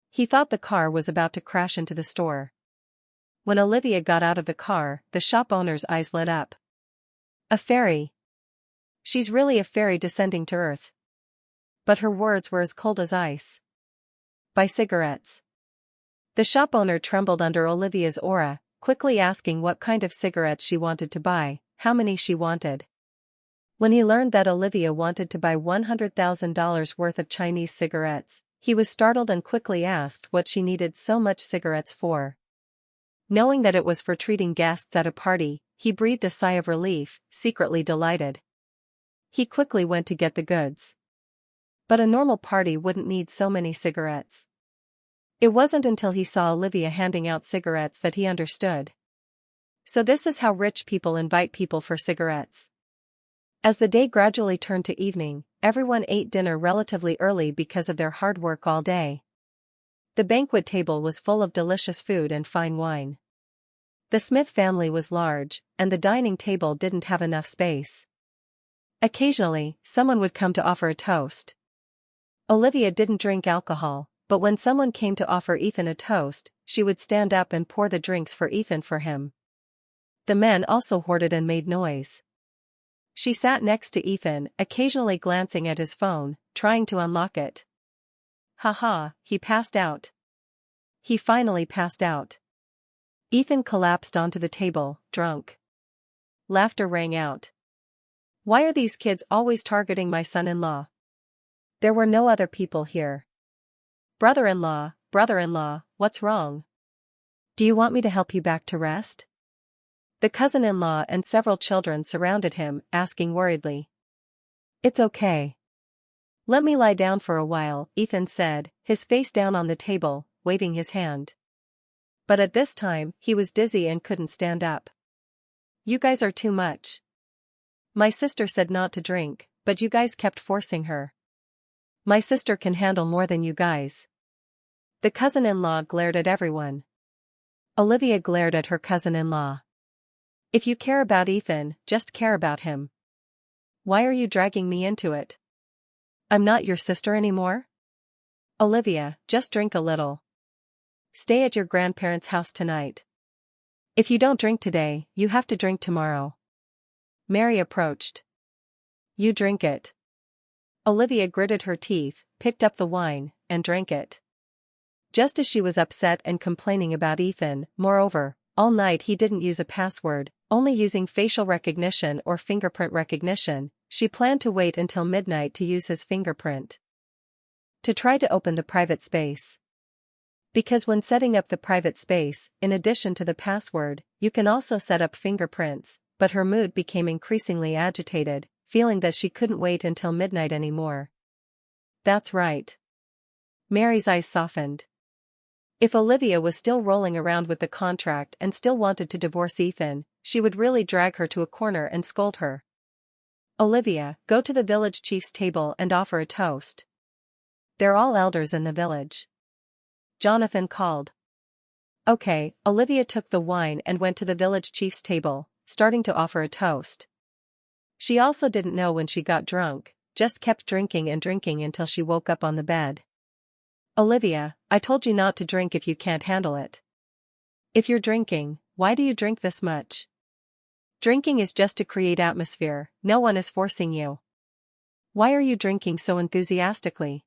He thought the car was about to crash into the store. When Olivia got out of the car, the shop owner's eyes lit up. A fairy. She's really a fairy descending to earth. But her words were as cold as ice. Buy cigarettes. The shop owner trembled under Olivia's aura, quickly asking what kind of cigarettes she wanted to buy, how many she wanted. When he learned that Olivia wanted to buy $100,000 worth of Chinese cigarettes, he was startled and quickly asked what she needed so much cigarettes for. Knowing that it was for treating guests at a party, he breathed a sigh of relief, secretly delighted. He quickly went to get the goods. But a normal party wouldn't need so many cigarettes. It wasn't until he saw Olivia handing out cigarettes that he understood. So this is how rich people invite people for cigarettes. As the day gradually turned to evening, everyone ate dinner relatively early because of their hard work all day. The banquet table was full of delicious food and fine wine. The Smith family was large, and the dining table didn't have enough space. Occasionally, someone would come to offer a toast. Olivia didn't drink alcohol, but when someone came to offer Ethan a toast, she would stand up and pour the drinks for Ethan for him. The men also hoarded and made noise. She sat next to Ethan, occasionally glancing at his phone, trying to unlock it. Haha, he passed out. He finally passed out. Ethan collapsed onto the table, drunk. Laughter rang out. Why are these kids always targeting my son-in-law? There were no other people here. Brother-in-law, what's wrong? Do you want me to help you back to rest? The cousin-in-law and several children surrounded him, asking worriedly. It's okay. Let me lie down for a while, Ethan said, his face down on the table, waving his hand. But at this time, he was dizzy and couldn't stand up. You guys are too much. My sister said not to drink, but you guys kept forcing her. My sister can handle more than you guys. The cousin-in-law glared at everyone. Olivia glared at her cousin-in-law. If you care about Ethan, just care about him. Why are you dragging me into it? I'm not your sister anymore? Olivia, just drink a little. Stay at your grandparents' house tonight. If you don't drink today, you have to drink tomorrow. Mary approached. You drink it. Olivia gritted her teeth, picked up the wine, and drank it. Just as she was upset and complaining about Ethan, moreover, all night he didn't use a password, only using facial recognition or fingerprint recognition, she planned to wait until midnight to use his fingerprint. To try to open the private space. Because when setting up the private space, in addition to the password, you can also set up fingerprints, but her mood became increasingly agitated, feeling that she couldn't wait until midnight anymore. That's right. Mary's eyes softened. If Olivia was still rolling around with the contract and still wanted to divorce Ethan, she would really drag her to a corner and scold her. Olivia, go to the village chief's table and offer a toast. They're all elders in the village. Jonathan called. Okay, Olivia took the wine and went to the village chief's table, starting to offer a toast. She also didn't know when she got drunk, just kept drinking and drinking until she woke up on the bed. Olivia, I told you not to drink if you can't handle it. If you're drinking, why do you drink this much? Drinking is just to create atmosphere, no one is forcing you. Why are you drinking so enthusiastically?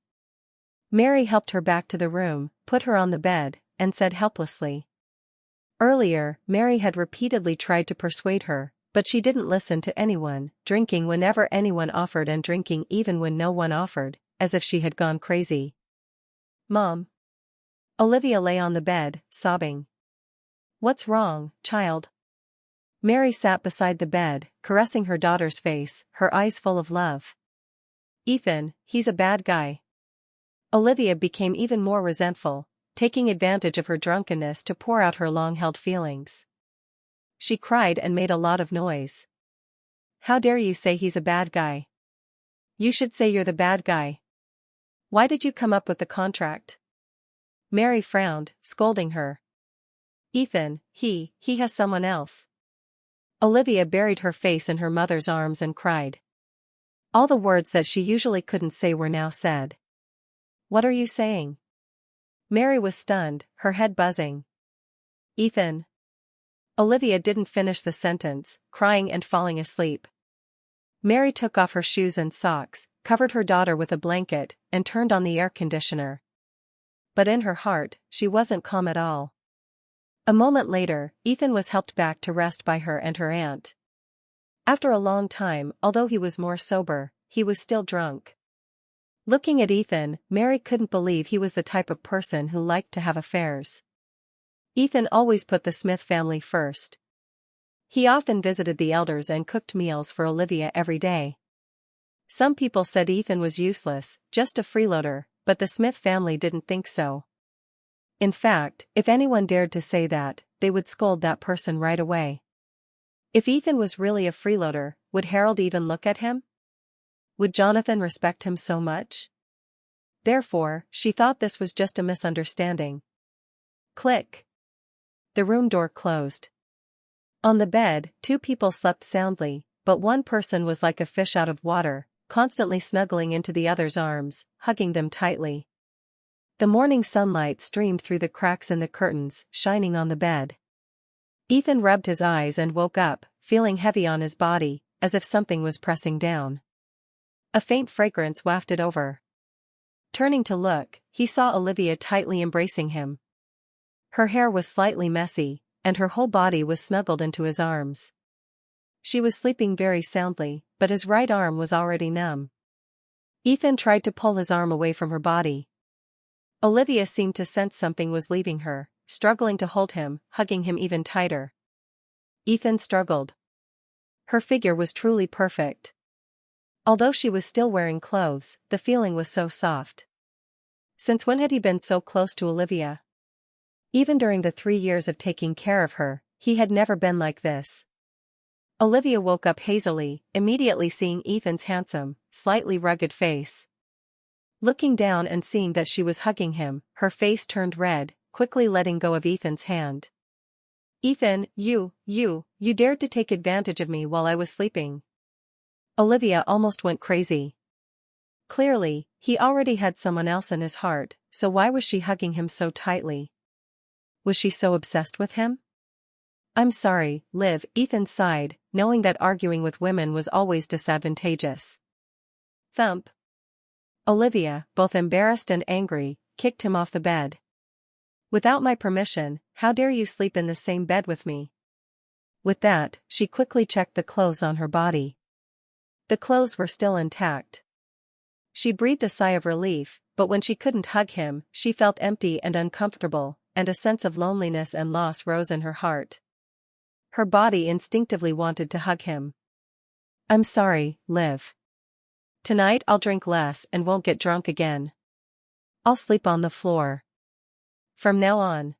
Mary helped her back to the room, put her on the bed, and said helplessly. Earlier, Mary had repeatedly tried to persuade her, but she didn't listen to anyone, drinking whenever anyone offered and drinking even when no one offered, as if she had gone crazy. Mom. Olivia lay on the bed, sobbing. What's wrong, child? Mary sat beside the bed, caressing her daughter's face, her eyes full of love. Ethan, he's a bad guy. Olivia became even more resentful, taking advantage of her drunkenness to pour out her long-held feelings. She cried and made a lot of noise. How dare you say he's a bad guy? You should say you're the bad guy. Why did you come up with the contract? Mary frowned, scolding her. Ethan, he has someone else. Olivia buried her face in her mother's arms and cried. All the words that she usually couldn't say were now said. What are you saying? Mary was stunned, her head buzzing. Ethan. Olivia didn't finish the sentence, crying and falling asleep. Mary took off her shoes and socks, covered her daughter with a blanket, and turned on the air conditioner. But in her heart, she wasn't calm at all. A moment later, Ethan was helped back to rest by her and her aunt. After a long time, although he was more sober, he was still drunk. Looking at Ethan, Mary couldn't believe he was the type of person who liked to have affairs. Ethan always put the Smith family first. He often visited the elders and cooked meals for Olivia every day. Some people said Ethan was useless, just a freeloader, but the Smith family didn't think so. In fact, if anyone dared to say that, they would scold that person right away. If Ethan was really a freeloader, would Harold even look at him? Would Jonathan respect him so much? Therefore, she thought this was just a misunderstanding. Click. The room door closed. On the bed, two people slept soundly, but one person was like a fish out of water, constantly snuggling into the other's arms, hugging them tightly. The morning sunlight streamed through the cracks in the curtains, shining on the bed. Ethan rubbed his eyes and woke up, feeling heavy on his body, as if something was pressing down. A faint fragrance wafted over. Turning to look, he saw Olivia tightly embracing him. Her hair was slightly messy, and her whole body was snuggled into his arms. She was sleeping very soundly, but his right arm was already numb. Ethan tried to pull his arm away from her body. Olivia seemed to sense something was leaving her, struggling to hold him, hugging him even tighter. Ethan struggled. Her figure was truly perfect. Although she was still wearing clothes, the feeling was so soft. Since when had he been so close to Olivia? Even during the 3 years of taking care of her, he had never been like this. Olivia woke up hazily, immediately seeing Ethan's handsome, slightly rugged face. Looking down and seeing that she was hugging him, her face turned red, quickly letting go of Ethan's hand. "Ethan, you dared to take advantage of me while I was sleeping." Olivia almost went crazy. Clearly, he already had someone else in his heart, so why was she hugging him so tightly? Was she so obsessed with him? "I'm sorry, Liv," Ethan sighed, knowing that arguing with women was always disadvantageous. Thump. Olivia, both embarrassed and angry, kicked him off the bed. "Without my permission, how dare you sleep in the same bed with me?" With that, she quickly checked the clothes on her body. The clothes were still intact. She breathed a sigh of relief, but when she couldn't hug him, she felt empty and uncomfortable, and a sense of loneliness and loss rose in her heart. Her body instinctively wanted to hug him. "I'm sorry, Liv. Tonight I'll drink less and won't get drunk again. I'll sleep on the floor from now on."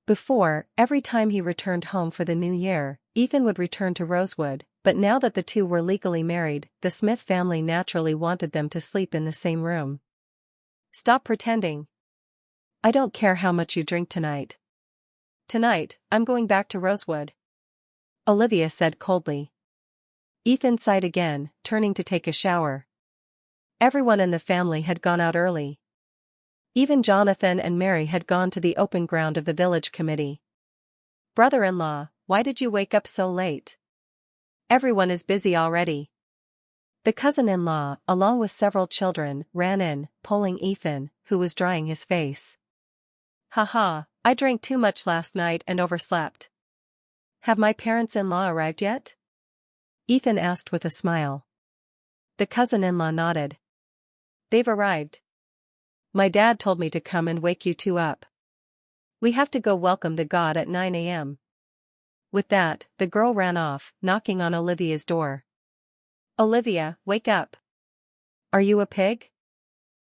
Before, every time he returned home for the new year, Ethan would return to Rosewood, but now that the two were legally married, the Smith family naturally wanted them to sleep in the same room. "Stop pretending. I don't care how much you drink tonight. Tonight, I'm going back to Rosewood," Olivia said coldly. Ethan sighed again, turning to take a shower. Everyone in the family had gone out early. Even Jonathan and Mary had gone to the open ground of the village committee. "Brother-in-law, why did you wake up so late? Everyone is busy already." The cousin-in-law, along with several children, ran in, pulling Ethan, who was drying his face. "Haha, I drank too much last night and overslept." "Have my parents-in-law arrived yet?" Ethan asked with a smile. The cousin-in-law nodded. "They've arrived. My dad told me to come and wake you two up. We have to go welcome the god at 9 a.m. With that, the girl ran off, knocking on Olivia's door. "Olivia, wake up. Are you a pig?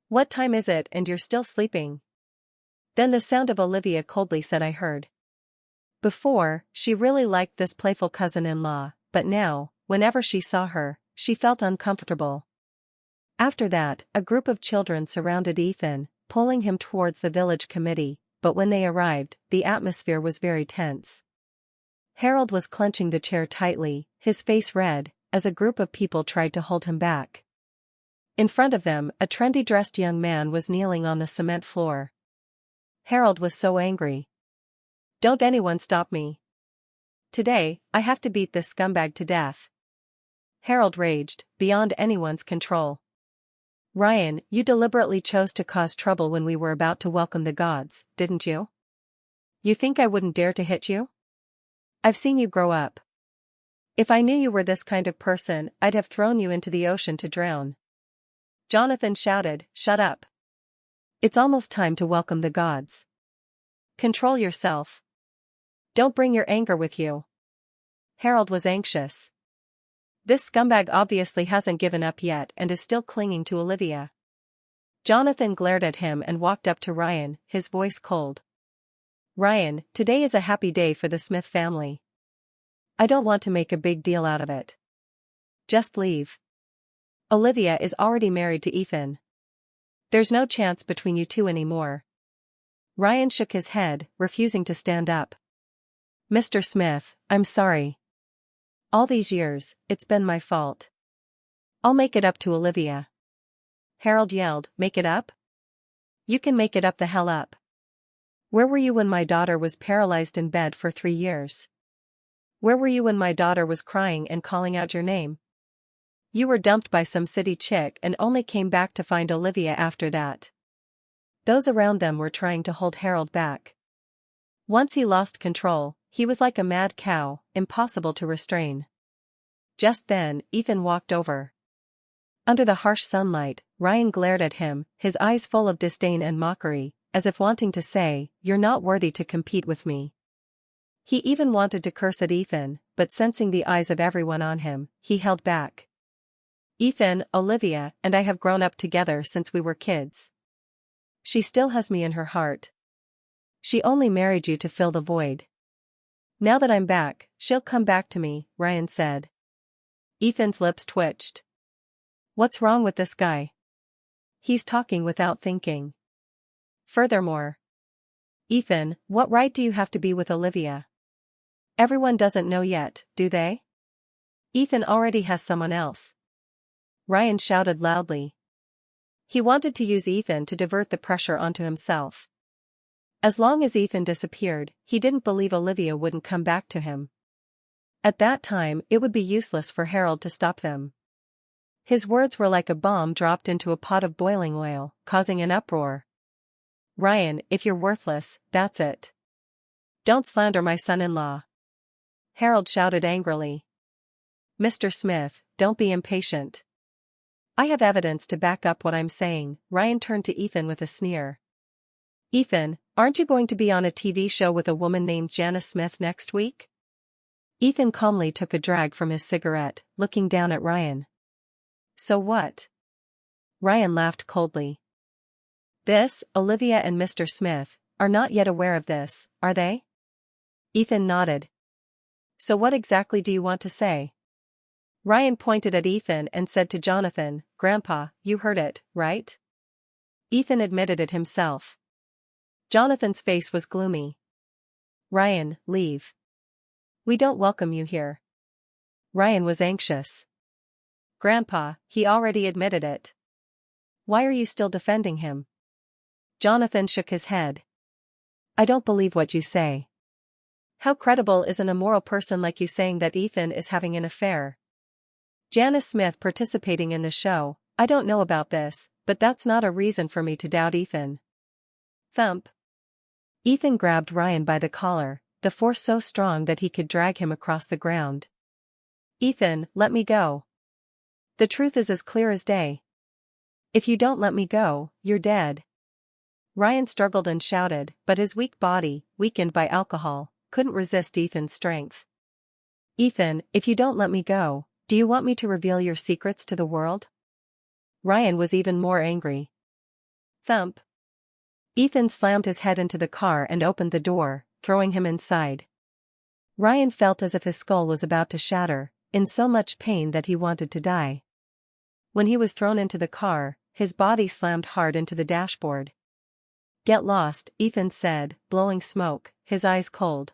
What time is it and you're still sleeping?" Then the sound of Olivia coldly said, "I heard." Before, she really liked this playful cousin-in-law, but now, whenever she saw her, she felt uncomfortable. After that, a group of children surrounded Ethan, pulling him towards the village committee, but when they arrived, the atmosphere was very tense. Harold was clenching the chair tightly, his face red, as a group of people tried to hold him back. In front of them, a trendy-dressed young man was kneeling on the cement floor. Harold was so angry. "Don't anyone stop me. Today, I have to beat this scumbag to death." Harold raged, beyond anyone's control. "Ryan, you deliberately chose to cause trouble when we were about to welcome the gods, didn't you? You think I wouldn't dare to hit you? I've seen you grow up. If I knew you were this kind of person, I'd have thrown you into the ocean to drown." Jonathan shouted, "Shut up. It's almost time to welcome the gods. Control yourself. Don't bring your anger with you." Harold was anxious. This scumbag obviously hasn't given up yet and is still clinging to Olivia. Jonathan glared at him and walked up to Ryan, his voice cold. "Ryan, today is a happy day for the Smith family. I don't want to make a big deal out of it. Just leave. Olivia is already married to Ethan. There's no chance between you two anymore." Ryan shook his head, refusing to stand up. "Mr. Smith, I'm sorry. All these years, it's been my fault. I'll make it up to Olivia." Harold yelled, "Make it up? You can make it up the hell up. Where were you when my daughter was paralyzed in bed for 3 years? Where were you when my daughter was crying and calling out your name? You were dumped by some city chick and only came back to find Olivia after that." Those around them were trying to hold Harold back. Once he lost control, he was like a mad cow, impossible to restrain. Just then, Ethan walked over. Under the harsh sunlight, Ryan glared at him, his eyes full of disdain and mockery, as if wanting to say, "You're not worthy to compete with me." He even wanted to curse at Ethan, but sensing the eyes of everyone on him, he held back. "Ethan, Olivia, and I have grown up together since we were kids. She still has me in her heart. She only married you to fill the void. Now that I'm back, she'll come back to me, Ryan said. Ethan's lips twitched. What's wrong with this guy? He's talking without thinking. Furthermore, Ethan, what right do you have to be with Olivia? Everyone doesn't know yet, do they? Ethan already has someone else. Ryan shouted loudly. He wanted to use Ethan to divert the pressure onto himself. As long as Ethan disappeared, he didn't believe Olivia wouldn't come back to him. At that time, it would be useless for Harold to stop them. His words were like a bomb dropped into a pot of boiling oil, causing an uproar. Ryan, if you're worthless, that's it. Don't slander my son-in-law. Harold shouted angrily. Mr. Smith, don't be impatient. I have evidence to back up what I'm saying. Ryan turned to Ethan with a sneer. Ethan, aren't you going to be on a TV show with a woman named Janice Smith next week? Ethan calmly took a drag from his cigarette, looking down at Ryan. So what? Ryan laughed coldly. Olivia and Mr. Smith, are not yet aware of this, are they? Ethan nodded. So what exactly do you want to say? Ryan pointed at Ethan and said to Jonathan, Grandpa, you heard it, right? Ethan admitted it himself. Jonathan's face was gloomy. Ryan, leave. We don't welcome you here. Ryan was anxious. Grandpa, he already admitted it. Why are you still defending him? Jonathan shook his head. I don't believe what you say. How credible is an immoral person like you saying that Ethan is having an affair? Janice Smith participating in the show, I don't know about this, but that's not a reason for me to doubt Ethan. Thump. Ethan grabbed Ryan by the collar, the force so strong that he could drag him across the ground. Ethan, let me go. The truth is as clear as day. If you don't let me go, you're dead. Ryan struggled and shouted, but his weak body, weakened by alcohol, couldn't resist Ethan's strength. Ethan, if you don't let me go, do you want me to reveal your secrets to the world? Ryan was even more angry. Thump. Ethan slammed his head into the car and opened the door, throwing him inside. Ryan felt as if his skull was about to shatter, in so much pain that he wanted to die. When he was thrown into the car, his body slammed hard into the dashboard. Get lost, Ethan said, blowing smoke, his eyes cold.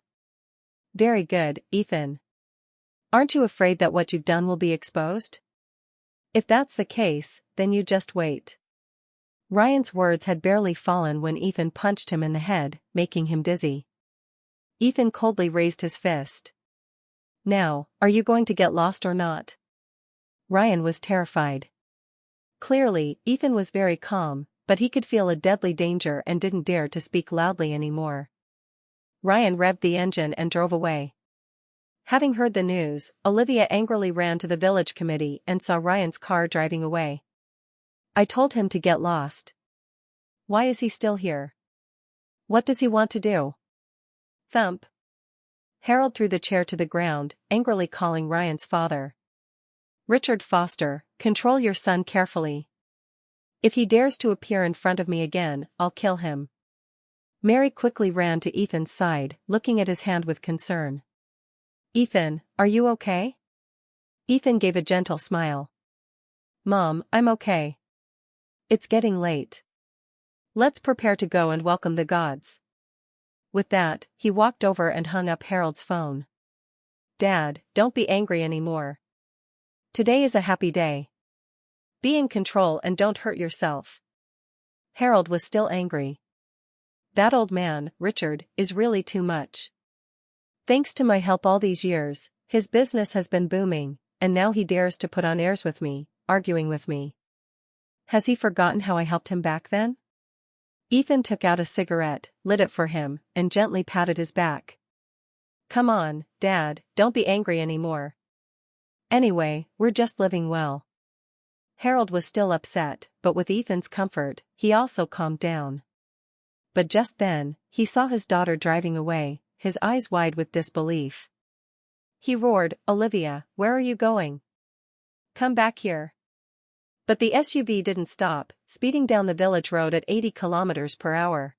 Very good, Ethan. Aren't you afraid that what you've done will be exposed? If that's the case, then you just wait. Ryan's words had barely fallen when Ethan punched him in the head, making him dizzy. Ethan coldly raised his fist. Now, are you going to get lost or not? Ryan was terrified. Clearly, Ethan was very calm, but he could feel a deadly danger and didn't dare to speak loudly anymore. Ryan revved the engine and drove away. Having heard the news, Olivia angrily ran to the village committee and saw Ryan's car driving away. I told him to get lost. Why is he still here? What does he want to do? Thump. Harold threw the chair to the ground, angrily calling Ryan's father. Richard Foster, control your son carefully. If he dares to appear in front of me again, I'll kill him. Mary quickly ran to Ethan's side, looking at his hand with concern. Ethan, are you okay? Ethan gave a gentle smile. Mom, I'm okay. It's getting late. Let's prepare to go and welcome the gods. With that, he walked over and hung up Harold's phone. Dad, don't be angry anymore. Today is a happy day. Be in control and don't hurt yourself. Harold was still angry. That old man, Richard, is really too much. Thanks to my help all these years, his business has been booming, and now he dares to put on airs with me, arguing with me. Has he forgotten how I helped him back then? Ethan took out a cigarette, lit it for him, and gently patted his back. Come on, Dad, don't be angry anymore. Anyway, we're just living well. Harold was still upset, but with Ethan's comfort, he also calmed down. But just then, he saw his daughter driving away, his eyes wide with disbelief. He roared, Olivia, where are you going? Come back here. But the SUV didn't stop, speeding down the village road at 80 kilometers per hour.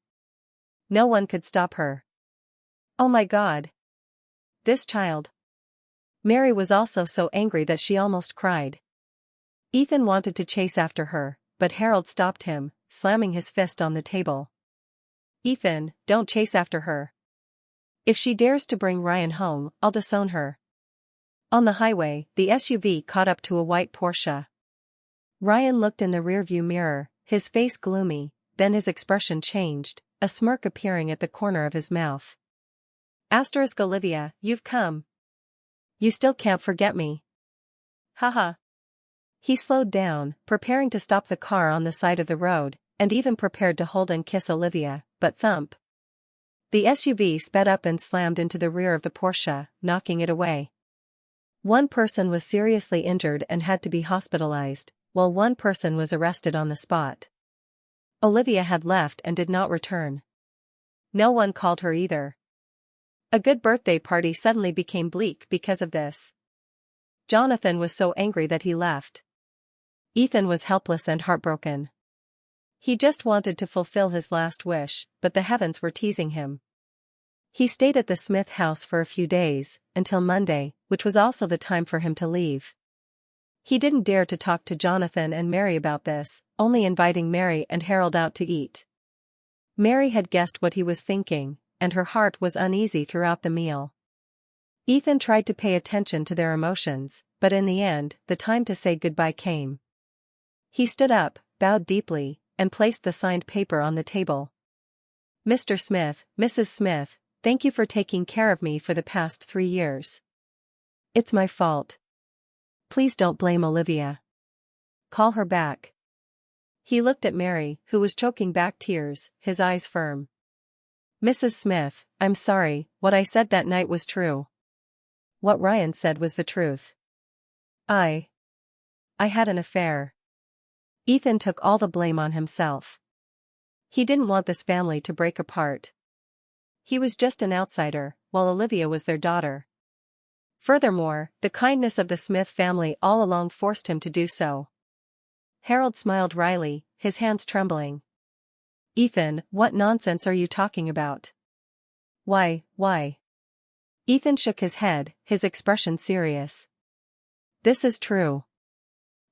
No one could stop her. Oh my God. This child. Mary was also so angry that she almost cried. Ethan wanted to chase after her, but Harold stopped him, slamming his fist on the table. Ethan, don't chase after her. If she dares to bring Ryan home, I'll disown her. On the highway, the SUV caught up to a white Porsche. Ryan looked in the rearview mirror, his face gloomy, then his expression changed, a smirk appearing at the corner of his mouth. Olivia, you've come. You still can't forget me. Haha. He slowed down, preparing to stop the car on the side of the road, and even prepared to hold and kiss Olivia, but thump. The SUV sped up and slammed into the rear of the Porsche, knocking it away. One person was seriously injured and had to be hospitalized, while one person was arrested on the spot. Olivia had left and did not return. No one called her either. A good birthday party suddenly became bleak because of this. Jonathan was so angry that he left. Ethan was helpless and heartbroken. He just wanted to fulfill his last wish, but the heavens were teasing him. He stayed at the Smith house for a few days, until Monday, which was also the time for him to leave. He didn't dare to talk to Jonathan and Mary about this, only inviting Mary and Harold out to eat. Mary had guessed what he was thinking, and her heart was uneasy throughout the meal. Ethan tried to pay attention to their emotions, but in the end, the time to say goodbye came. He stood up, bowed deeply, and placed the signed paper on the table. Mr. Smith, Mrs. Smith, thank you for taking care of me for the past 3 years. It's my fault. Please don't blame Olivia. Call her back. He looked at Mary, who was choking back tears, his eyes firm. Mrs. Smith, I'm sorry, what I said that night was true. What Ryan said was the truth. I had an affair. Ethan took all the blame on himself. He didn't want this family to break apart. He was just an outsider, while Olivia was their daughter. Furthermore, the kindness of the Smith family all along forced him to do so. Harold smiled wryly, his hands trembling. Ethan, what nonsense are you talking about? Why? Ethan shook his head, his expression serious. This is true.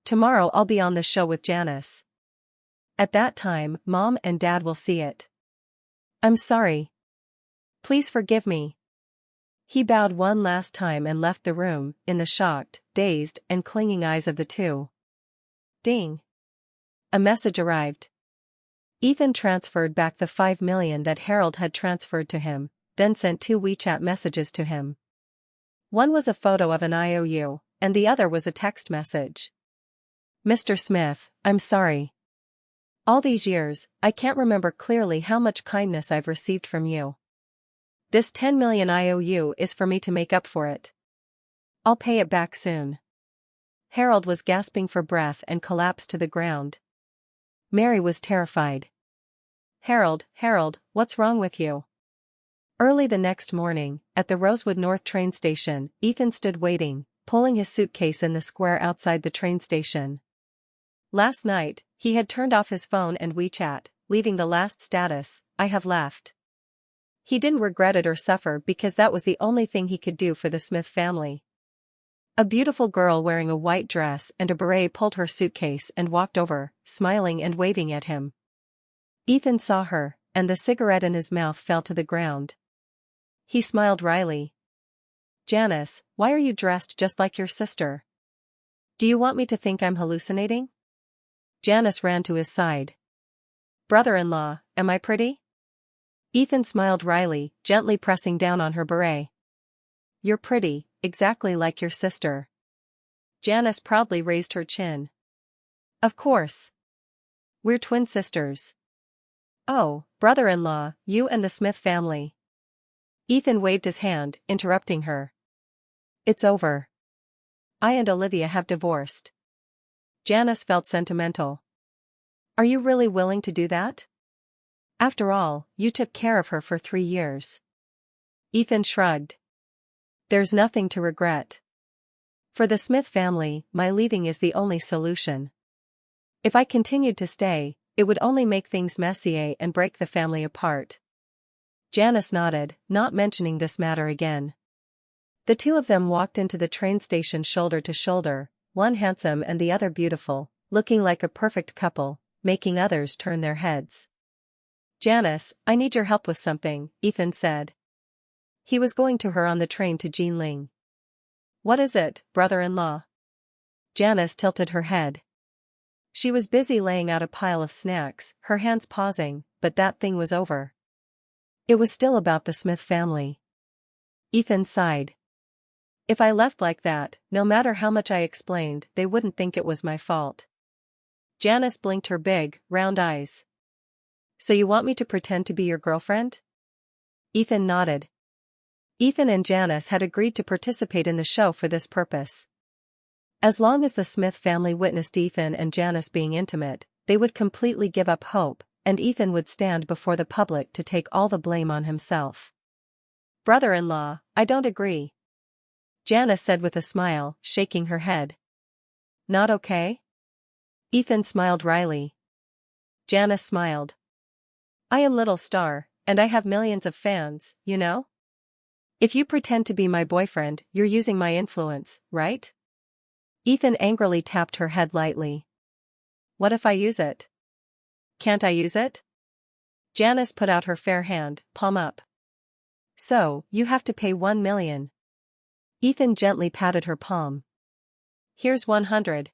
Tomorrow I'll be on the show with Janice. At that time, Mom and Dad will see it. I'm sorry. Please forgive me. He bowed one last time and left the room, in the shocked, dazed, and clinging eyes of the two. Ding. A message arrived. Ethan transferred back the $5 million that Harold had transferred to him, then sent 2 WeChat messages to him. One was a photo of an IOU, and the other was a text message. Mr. Smith, I'm sorry. All these years, I can't remember clearly how much kindness I've received from you. This 10 million IOU is for me to make up for it. I'll pay it back soon. Harold was gasping for breath and collapsed to the ground. Mary was terrified. Harold, what's wrong with you? Early the next morning, at the Rosewood North train station, Ethan stood waiting, pulling his suitcase in the square outside the train station. Last night, he had turned off his phone and WeChat, leaving the last status, I have left. He didn't regret it or suffer because that was the only thing he could do for the Smith family. A beautiful girl wearing a white dress and a beret pulled her suitcase and walked over, smiling and waving at him. Ethan saw her, and the cigarette in his mouth fell to the ground. He smiled wryly. Janice, why are you dressed just like your sister? Do you want me to think I'm hallucinating? Janice ran to his side. Brother-in-law, am I pretty? Ethan smiled wryly, gently pressing down on her beret. You're pretty, exactly like your sister. Janice proudly raised her chin. Of course. We're twin sisters. Oh, brother-in-law, you and the Smith family. Ethan waved his hand, interrupting her. It's over. I and Olivia have divorced. Janice felt sentimental. Are you really willing to do that? After all, you took care of her for 3 years. Ethan shrugged. There's nothing to regret. For the Smith family, my leaving is the only solution. If I continued to stay, it would only make things messier and break the family apart. Janice nodded, not mentioning this matter again. The two of them walked into the train station shoulder to shoulder, one handsome and the other beautiful, looking like a perfect couple, making others turn their heads. "Janice, I need your help with something," Ethan said. He was going to her on the train to Jinling. "What is it, brother-in-law?" Janice tilted her head. She was busy laying out a pile of snacks, her hands pausing, but that thing was over. It was still about the Smith family. Ethan sighed. "If I left like that, no matter how much I explained, they wouldn't think it was my fault." Janice blinked her big, round eyes. "So you want me to pretend to be your girlfriend?" Ethan nodded. Ethan and Janice had agreed to participate in the show for this purpose. As long as the Smith family witnessed Ethan and Janice being intimate, they would completely give up hope, and Ethan would stand before the public to take all the blame on himself. "Brother-in-law, I don't agree," Janice said with a smile, shaking her head. "Not okay?" Ethan smiled wryly. Janice smiled. "I am Little Star, and I have millions of fans, you know? If you pretend to be my boyfriend, you're using my influence, right?" Ethan angrily tapped her head lightly. "What if I use it?" "Can't I use it?" Janice put out her fair hand, palm up. "So, you have to pay 1 million. Ethan gently patted her palm. "Here's 100.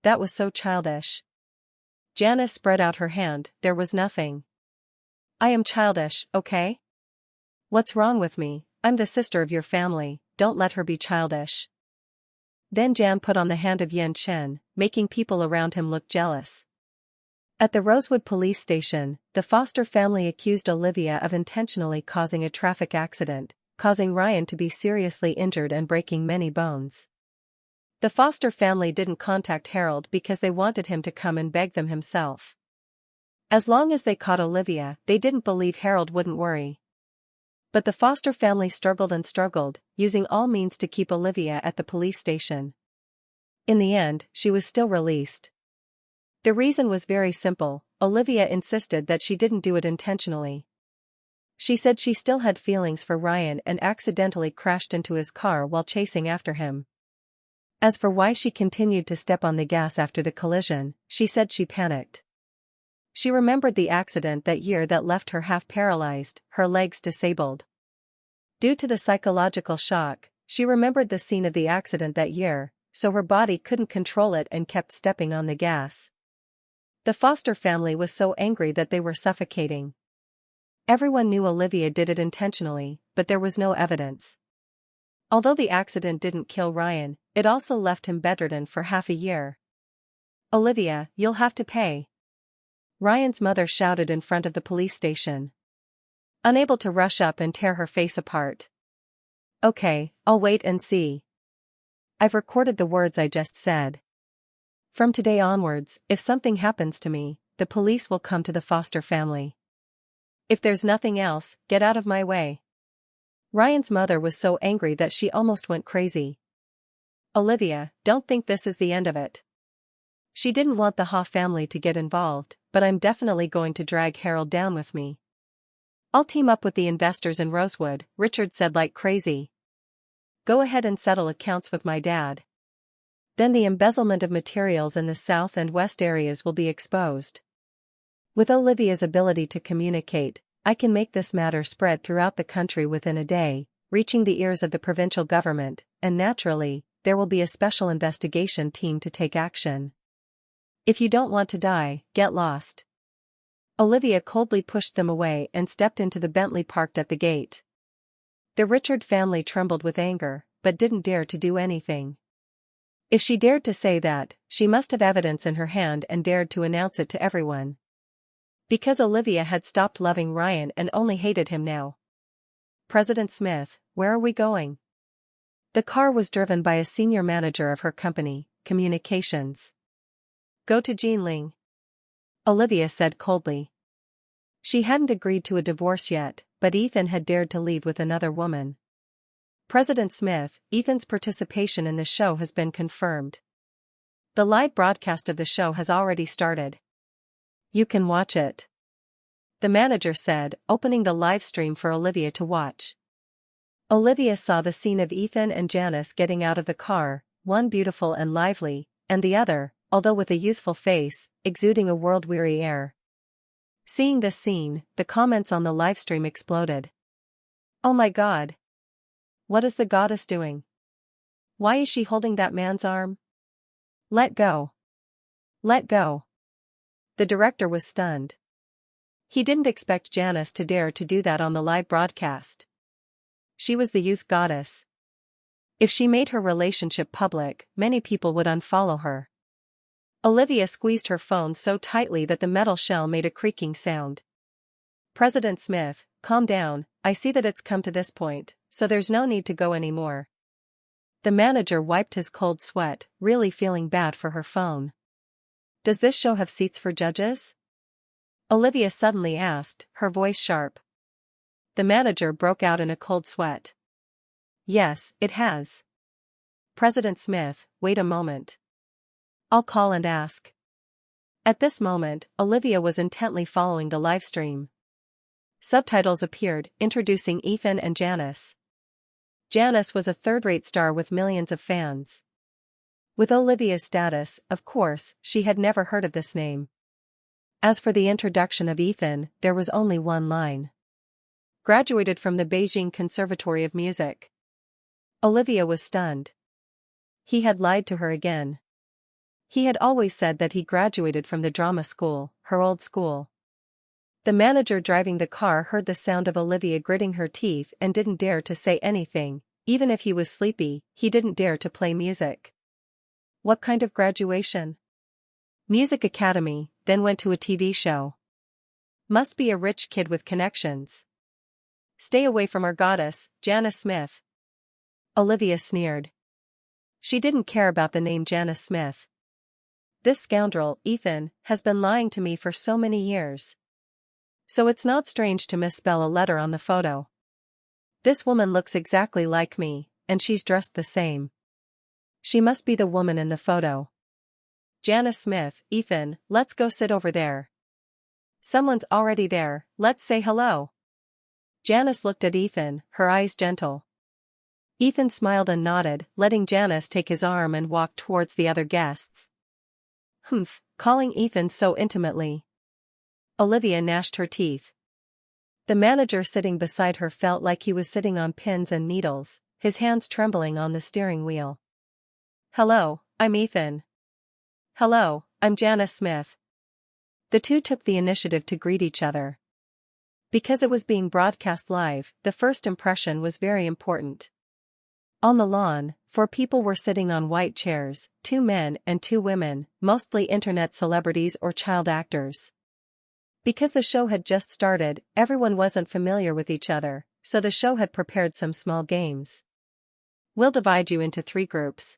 That was so childish. Janice spread out her hand, there was nothing. "I am childish, okay? What's wrong with me? I'm the sister of your family, don't let her be childish." Then Jan put on the hand of Yen Chen, making people around him look jealous. At the Rosewood police station, the Foster family accused Olivia of intentionally causing a traffic accident, causing Ryan to be seriously injured and breaking many bones. The Foster family didn't contact Harold because they wanted him to come and beg them himself. As long as they caught Olivia, they didn't believe Harold wouldn't worry. But the Foster family struggled and struggled, using all means to keep Olivia at the police station. In the end, she was still released. The reason was very simple: Olivia insisted that she didn't do it intentionally. She said she still had feelings for Ryan and accidentally crashed into his car while chasing after him. As for why she continued to step on the gas after the collision, she said she panicked. She remembered the accident that year that left her half paralyzed, her legs disabled. Due to the psychological shock, she remembered the scene of the accident that year, so her body couldn't control it and kept stepping on the gas. The Foster family was so angry that they were suffocating. Everyone knew Olivia did it intentionally, but there was no evidence. Although the accident didn't kill Ryan, it also left him bedridden for half a year. "Olivia, you'll have to pay," Ryan's mother shouted in front of the police station. Unable to rush up and tear her face apart. "Okay, I'll wait and see. I've recorded the words I just said. From today onwards, if something happens to me, the police will come to the Foster family. If there's nothing else, get out of my way." Ryan's mother was so angry that she almost went crazy. "Olivia, don't think this is the end of it. She didn't want the Ha family to get involved, but I'm definitely going to drag Harold down with me. I'll team up with the investors in Rosewood," Richard said like crazy. "Go ahead and settle accounts with my dad. Then the embezzlement of materials in the south and west areas will be exposed. With Olivia's ability to communicate, I can make this matter spread throughout the country within a day, reaching the ears of the provincial government, and naturally, there will be a special investigation team to take action. If you don't want to die, get lost." Olivia coldly pushed them away and stepped into the Bentley parked at the gate. The Richard family trembled with anger, but didn't dare to do anything. If she dared to say that, she must have evidence in her hand and dared to announce it to everyone. Because Olivia had stopped loving Ryan and only hated him now. "President Smith, where are we going?" The car was driven by a senior manager of her company, Communications. "Go to Jinling," Olivia said coldly. She hadn't agreed to a divorce yet, but Ethan had dared to leave with another woman. "President Smith, Ethan's participation in the show has been confirmed. The live broadcast of the show has already started. You can watch it," the manager said, opening the live stream for Olivia to watch. Olivia saw the scene of Ethan and Janice getting out of the car, one beautiful and lively, and the other, although with a youthful face, exuding a world-weary air. Seeing this scene, the comments on the livestream exploded. "Oh my God! What is the goddess doing? Why is she holding that man's arm? Let go! Let go!" The director was stunned. He didn't expect Janice to dare to do that on the live broadcast. She was the youth goddess. If she made her relationship public, many people would unfollow her. Olivia squeezed her phone so tightly that the metal shell made a creaking sound. "President Smith, calm down, I see that it's come to this point, so there's no need to go anymore." The manager wiped his cold sweat, really feeling bad for her phone. "Does this show have seats for judges?" Olivia suddenly asked, her voice sharp. The manager broke out in a cold sweat. "Yes, it has." "President Smith, wait a moment. I'll call and ask." At this moment, Olivia was intently following the livestream. Subtitles appeared, introducing Ethan and Janice. Janice was a third-rate star with millions of fans. With Olivia's status, of course, she had never heard of this name. As for the introduction of Ethan, there was only one line. "Graduated from the Beijing Conservatory of Music." Olivia was stunned. He had lied to her again. He had always said that he graduated from the drama school, her old school. The manager driving the car heard the sound of Olivia gritting her teeth and didn't dare to say anything. Even if he was sleepy, he didn't dare to play music. What kind of graduation? Music academy, then went to a TV show. Must be a rich kid with connections. "Stay away from our goddess, Janice Smith." Olivia sneered. She didn't care about the name Janice Smith. "This scoundrel, Ethan, has been lying to me for so many years. So it's not strange to misspell a letter on the photo. This woman looks exactly like me, and she's dressed the same. She must be the woman in the photo. Janice Smith, Ethan, let's go sit over there. Someone's already there, let's say hello." Janice looked at Ethan, her eyes gentle. Ethan smiled and nodded, letting Janice take his arm and walk towards the other guests. "Humph, calling Ethan so intimately." Olivia gnashed her teeth. The manager sitting beside her felt like he was sitting on pins and needles, his hands trembling on the steering wheel. "Hello, I'm Ethan." "Hello, I'm Janice Smith." The two took the initiative to greet each other. Because it was being broadcast live, the first impression was very important. On the lawn, 4 people were sitting on white chairs, 2 men and 2 women, mostly internet celebrities or child actors. Because the show had just started, everyone wasn't familiar with each other, so the show had prepared some small games. "We'll divide you into 3 groups.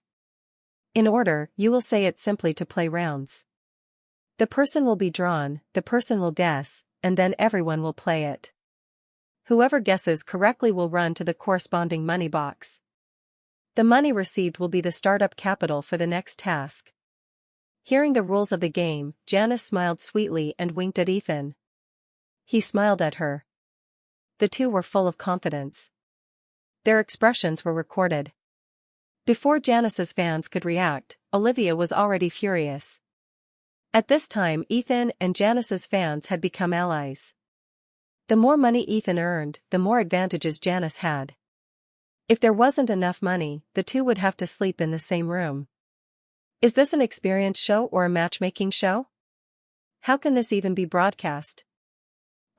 In order, you will say it simply to play rounds. The person will be drawn, the person will guess, and then everyone will play it. Whoever guesses correctly will run to the corresponding money box. The money received will be the startup capital for the next task." Hearing the rules of the game, Janice smiled sweetly and winked at Ethan. He smiled at her. The two were full of confidence. Their expressions were recorded. Before Janice's fans could react, Olivia was already furious. At this time, Ethan and Janice's fans had become allies. The more money Ethan earned, the more advantages Janice had. If there wasn't enough money, the two would have to sleep in the same room. Is this an experience show or a matchmaking show? How can this even be broadcast?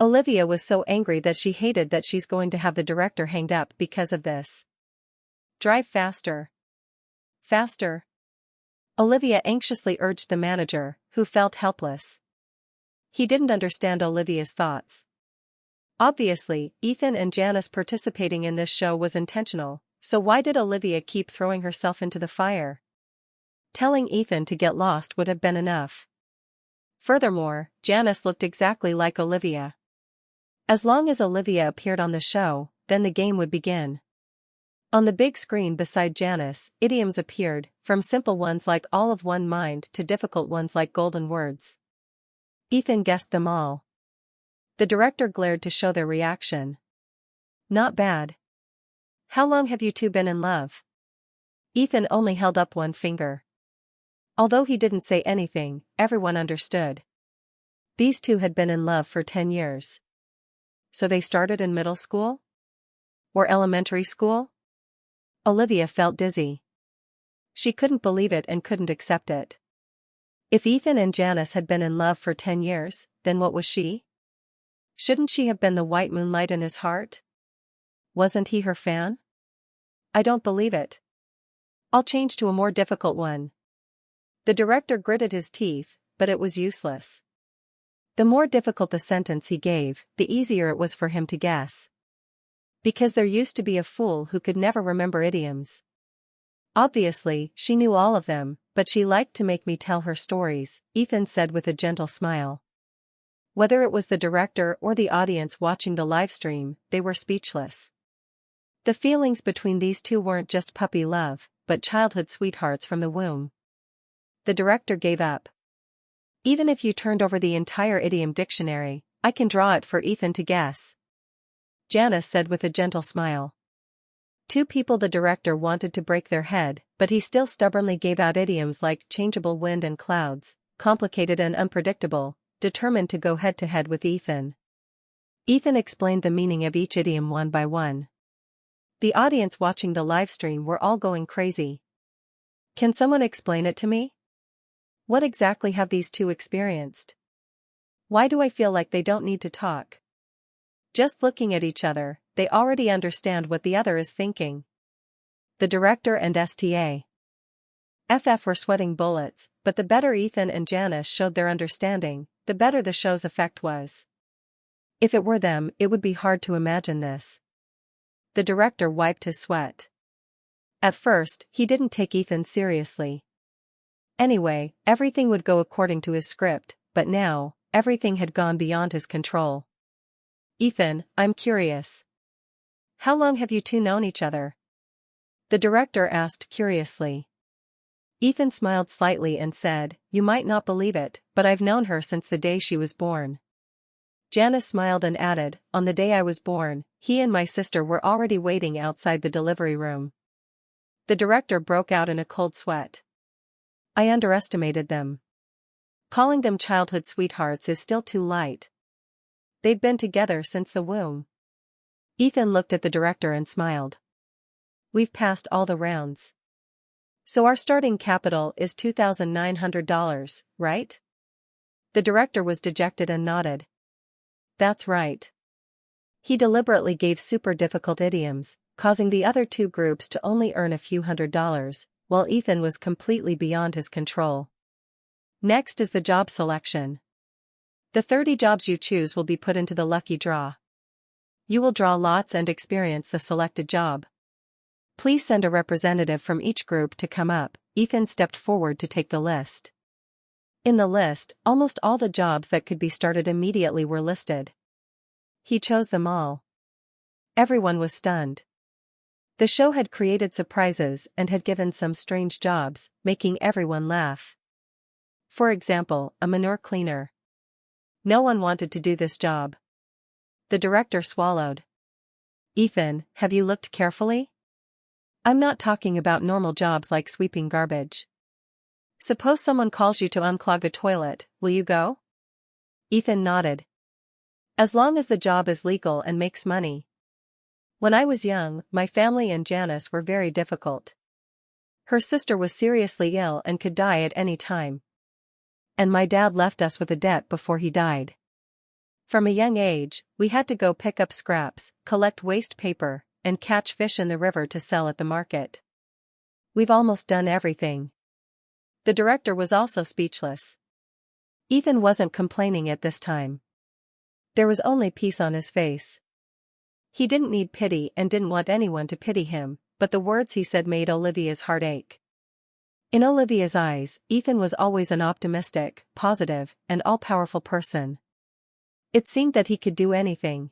Olivia was so angry that she hated that she's going to have the director hanged up because of this. "Drive faster. Faster." Olivia anxiously urged the manager, who felt helpless. He didn't understand Olivia's thoughts. Obviously, Ethan and Janice participating in this show was intentional, so why did Olivia keep throwing herself into the fire? Telling Ethan to get lost would have been enough. Furthermore, Janice looked exactly like Olivia. As long as Olivia appeared on the show, then the game would begin. On the big screen beside Janice, idioms appeared, from simple ones like all of one mind to difficult ones like golden words. Ethan guessed them all. The director glared to show their reaction. "Not bad. How long have you two been in love? Ethan only held up one finger. Although he didn't say anything, everyone understood. These two had been in love for 10 years. So they started in middle school? Or elementary school? Olivia felt dizzy. She couldn't believe it and couldn't accept it. If Ethan and Janice had been in love for 10 years, then what was she? Shouldn't she have been the white moonlight in his heart? Wasn't he her fan? I don't believe it. I'll change to a more difficult one. The director gritted his teeth, but it was useless. The more difficult the sentence he gave, the easier it was for him to guess. Because there used to be a fool who could never remember idioms. Obviously, she knew all of them, but she liked to make me tell her stories, Ethan said with a gentle smile. Whether it was the director or the audience watching the livestream, they were speechless. The feelings between these two weren't just puppy love, but childhood sweethearts from the womb. The director gave up. Even if you turned over the entire idiom dictionary, I can draw it for Ethan to guess. Janice said with a gentle smile. Two people the director wanted to break their head, but he still stubbornly gave out idioms like changeable wind and clouds, complicated and unpredictable, determined to go head-to-head with Ethan. Ethan explained the meaning of each idiom one by one. The audience watching the livestream were all going crazy. Can someone explain it to me? What exactly have these two experienced? Why do I feel like they don't need to talk? Just looking at each other, they already understand what the other is thinking. The director and FF were sweating bullets, but the better Ethan and Janice showed their understanding, the better the show's effect was. If it were them, it would be hard to imagine this. The director wiped his sweat. At first, he didn't take Ethan seriously. Anyway, everything would go according to his script, but now, everything had gone beyond his control. Ethan, I'm curious. How long have you two known each other? The director asked curiously. Ethan smiled slightly and said, You might not believe it, but I've known her since the day she was born. Janice smiled and added, On the day I was born, he and my sister were already waiting outside the delivery room. The director broke out in a cold sweat. I underestimated them. Calling them childhood sweethearts is still too light. They'd been together since the womb. Ethan looked at the director and smiled. We've passed all the rounds. So our starting capital is $2,900, right? The director was dejected and nodded. That's right. He deliberately gave super difficult idioms, causing the other two groups to only earn a few $100s, while Ethan was completely beyond his control. Next is the job selection. The 30 jobs you choose will be put into the lucky draw. You will draw lots and experience the selected job. Please send a representative from each group to come up. Ethan stepped forward to take the list. In the list, almost all the jobs that could be started immediately were listed. He chose them all. Everyone was stunned. The show had created surprises and had given some strange jobs, making everyone laugh. For example, a manure cleaner. No one wanted to do this job. The director swallowed. Ethan, have you looked carefully? I'm not talking about normal jobs like sweeping garbage. Suppose someone calls you to unclog a toilet, will you go? Ethan nodded. As long as the job is legal and makes money. When I was young, my family and Janice were very difficult. Her sister was seriously ill and could die at any time. And my dad left us with a debt before he died. From a young age, we had to go pick up scraps, collect waste paper, and catch fish in the river to sell at the market. We've almost done everything. The director was also speechless. Ethan wasn't complaining at this time. There was only peace on his face. He didn't need pity and didn't want anyone to pity him, but the words he said made Olivia's heart ache. In Olivia's eyes, Ethan was always an optimistic, positive, and all-powerful person. It seemed that he could do anything.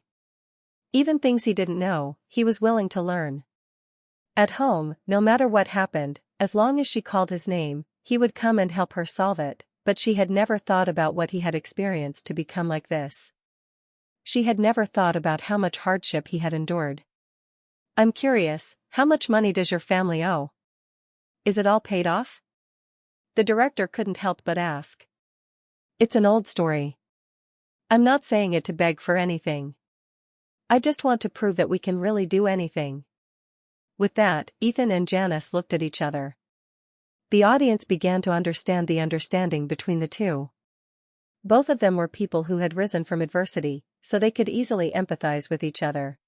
Even things he didn't know, he was willing to learn. At home, no matter what happened, as long as she called his name, he would come and help her solve it, but she had never thought about what he had experienced to become like this. She had never thought about how much hardship he had endured. I'm curious, how much money does your family owe? Is it all paid off? The director couldn't help but ask. It's an old story. I'm not saying it to beg for anything. I just want to prove that we can really do anything. With that, Ethan and Janice looked at each other. The audience began to understand the understanding between the two. Both of them were people who had risen from adversity, so they could easily empathize with each other.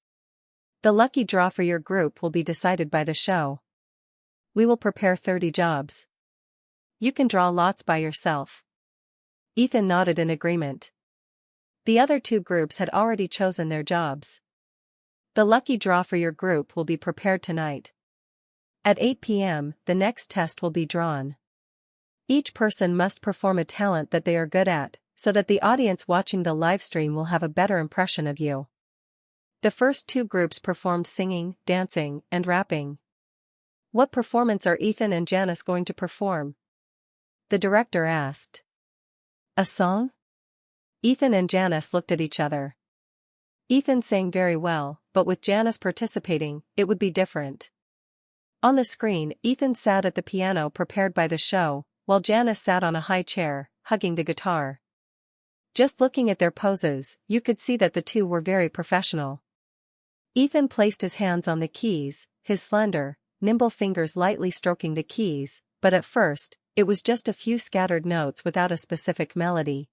The lucky draw for your group will be decided by the show. We will prepare 30 jobs. You can draw lots by yourself. Ethan nodded in agreement. The other two groups had already chosen their jobs. The lucky draw for your group will be prepared tonight. At 8 p.m., the next test will be drawn. Each person must perform a talent that they are good at, so that the audience watching the livestream will have a better impression of you. The first two groups performed singing, dancing, and rapping. What performance are Ethan and Janice going to perform? The director asked. A song? Ethan and Janice looked at each other. Ethan sang very well, but with Janice participating, it would be different. On the screen, Ethan sat at the piano prepared by the show, while Janice sat on a high chair, hugging the guitar. Just looking at their poses, you could see that the two were very professional. Ethan placed his hands on the keys, his slender, nimble fingers lightly stroking the keys, but at first, it was just a few scattered notes without a specific melody.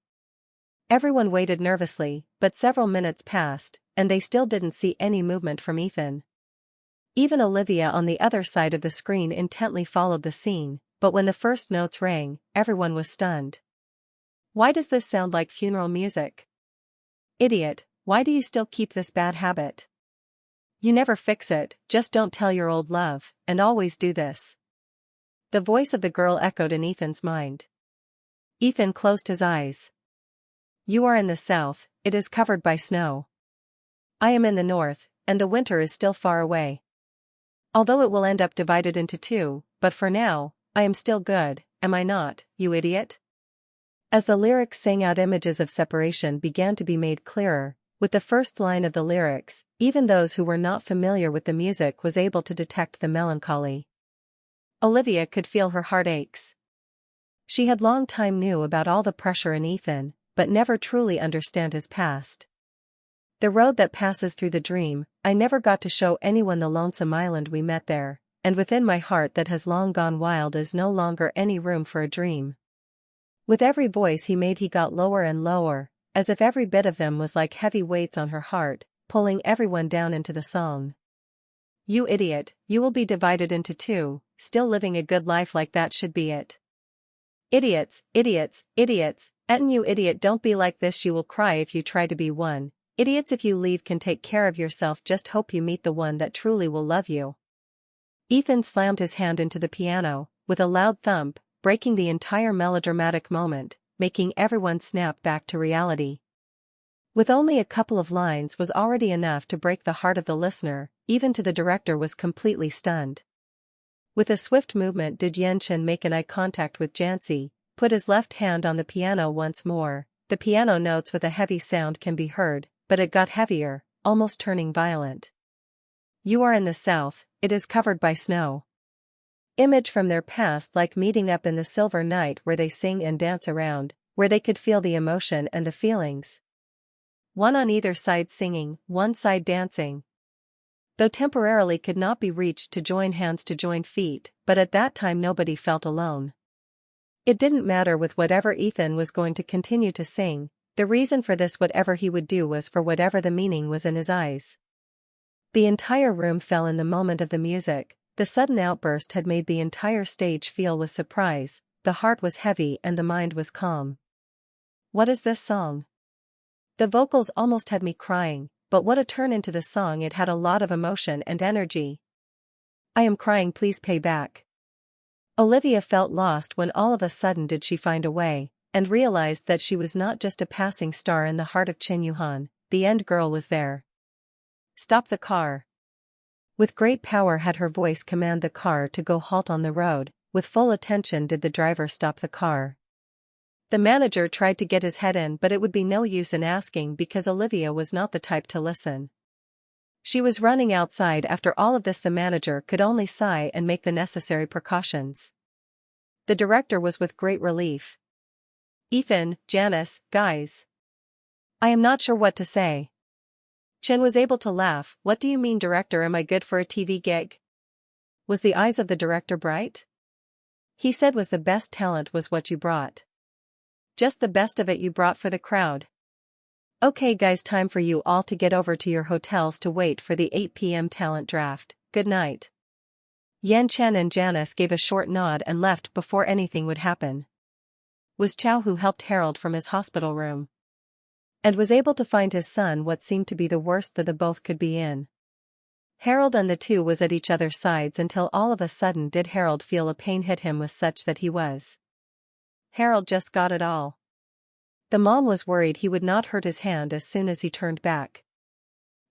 Everyone waited nervously, but several minutes passed, and they still didn't see any movement from Ethan. Even Olivia on the other side of the screen intently followed the scene, but when the first notes rang, everyone was stunned. Why does this sound like funeral music? Idiot, why do you still keep this bad habit? You never fix it, just don't tell your old love, and always do this. The voice of the girl echoed in Ethan's mind. Ethan closed his eyes. You are in the south, it is covered by snow. I am in the north, and the winter is still far away. Although it will end up divided into two, but for now, I am still good, am I not, you idiot? As the lyrics sang out, images of separation began to be made clearer. With the first line of the lyrics, even those who were not familiar with the music was able to detect the melancholy. Olivia could feel her heart aches. She had long time knew about all the pressure in Ethan, but never truly understand his past. The road that passes through the dream, I never got to show anyone the lonesome island we met there, and within my heart that has long gone wild is no longer any room for a dream. With every voice he made he got lower and lower, as if every bit of them was like heavy weights on her heart, pulling everyone down into the song. You idiot, you will be divided into two, still living a good life like that should be it. Idiots, idiots, idiots, and you idiot, don't be like this, you will cry if you try to be one. Idiots, if you leave can take care of yourself, just hope you meet the one that truly will love you. Ethan slammed his hand into the piano, with a loud thump, breaking the entire melodramatic moment, making everyone snap back to reality. With only a couple of lines was already enough to break the heart of the listener, even to the director was completely stunned. With a swift movement did Yenshin make an eye contact with Jancy, put his left hand on the piano once more. The piano notes with a heavy sound can be heard, but it got heavier, almost turning violent. You are in the south, it is covered by snow. Image from their past, like meeting up in the silver night where they sing and dance around, where they could feel the emotion and the feelings. One on either side singing, one side dancing. Though temporarily could not be reached to join hands to join feet, but at that time nobody felt alone. It didn't matter with whatever Ethan was going to continue to sing, the reason for this whatever he would do was for whatever the meaning was in his eyes. The entire room fell in the moment of the music. The sudden outburst had made the entire stage feel with surprise, the heart was heavy and the mind was calm. What is this song? The vocals almost had me crying, but what a turn into the song, it had a lot of emotion and energy. I am crying, please pay back. Olivia felt lost when all of a sudden did she find a way, and realized that she was not just a passing star in the heart of Chenyuhan, the end girl was there. Stop the car. With great power had her voice command the car to go halt on the road, with full attention did the driver stop the car. The manager tried to get his head in, but it would be no use in asking because Olivia was not the type to listen. She was running outside. After all of this, the manager could only sigh and make the necessary precautions. The director was with great relief. Ethan, Janice, guys. I am not sure what to say. Chen was able to laugh. What do you mean, director? Am I good for a TV gig? Was the eyes of the director bright? He said was the best talent was what you brought. Just the best of it you brought for the crowd. Okay guys, time for you all to get over to your hotels to wait for the 8 p.m. talent draft. Good night. Yan Chen and Janice gave a short nod and left before anything would happen. Was Chow, who helped Harold from his hospital room and was able to find his son what seemed to be the worst that the both could be in. Harold and the two was at each other's sides until all of a sudden did Harold feel a pain hit him with such that he was. Harold just got it all. The mom was worried he would not hurt his hand as soon as he turned back.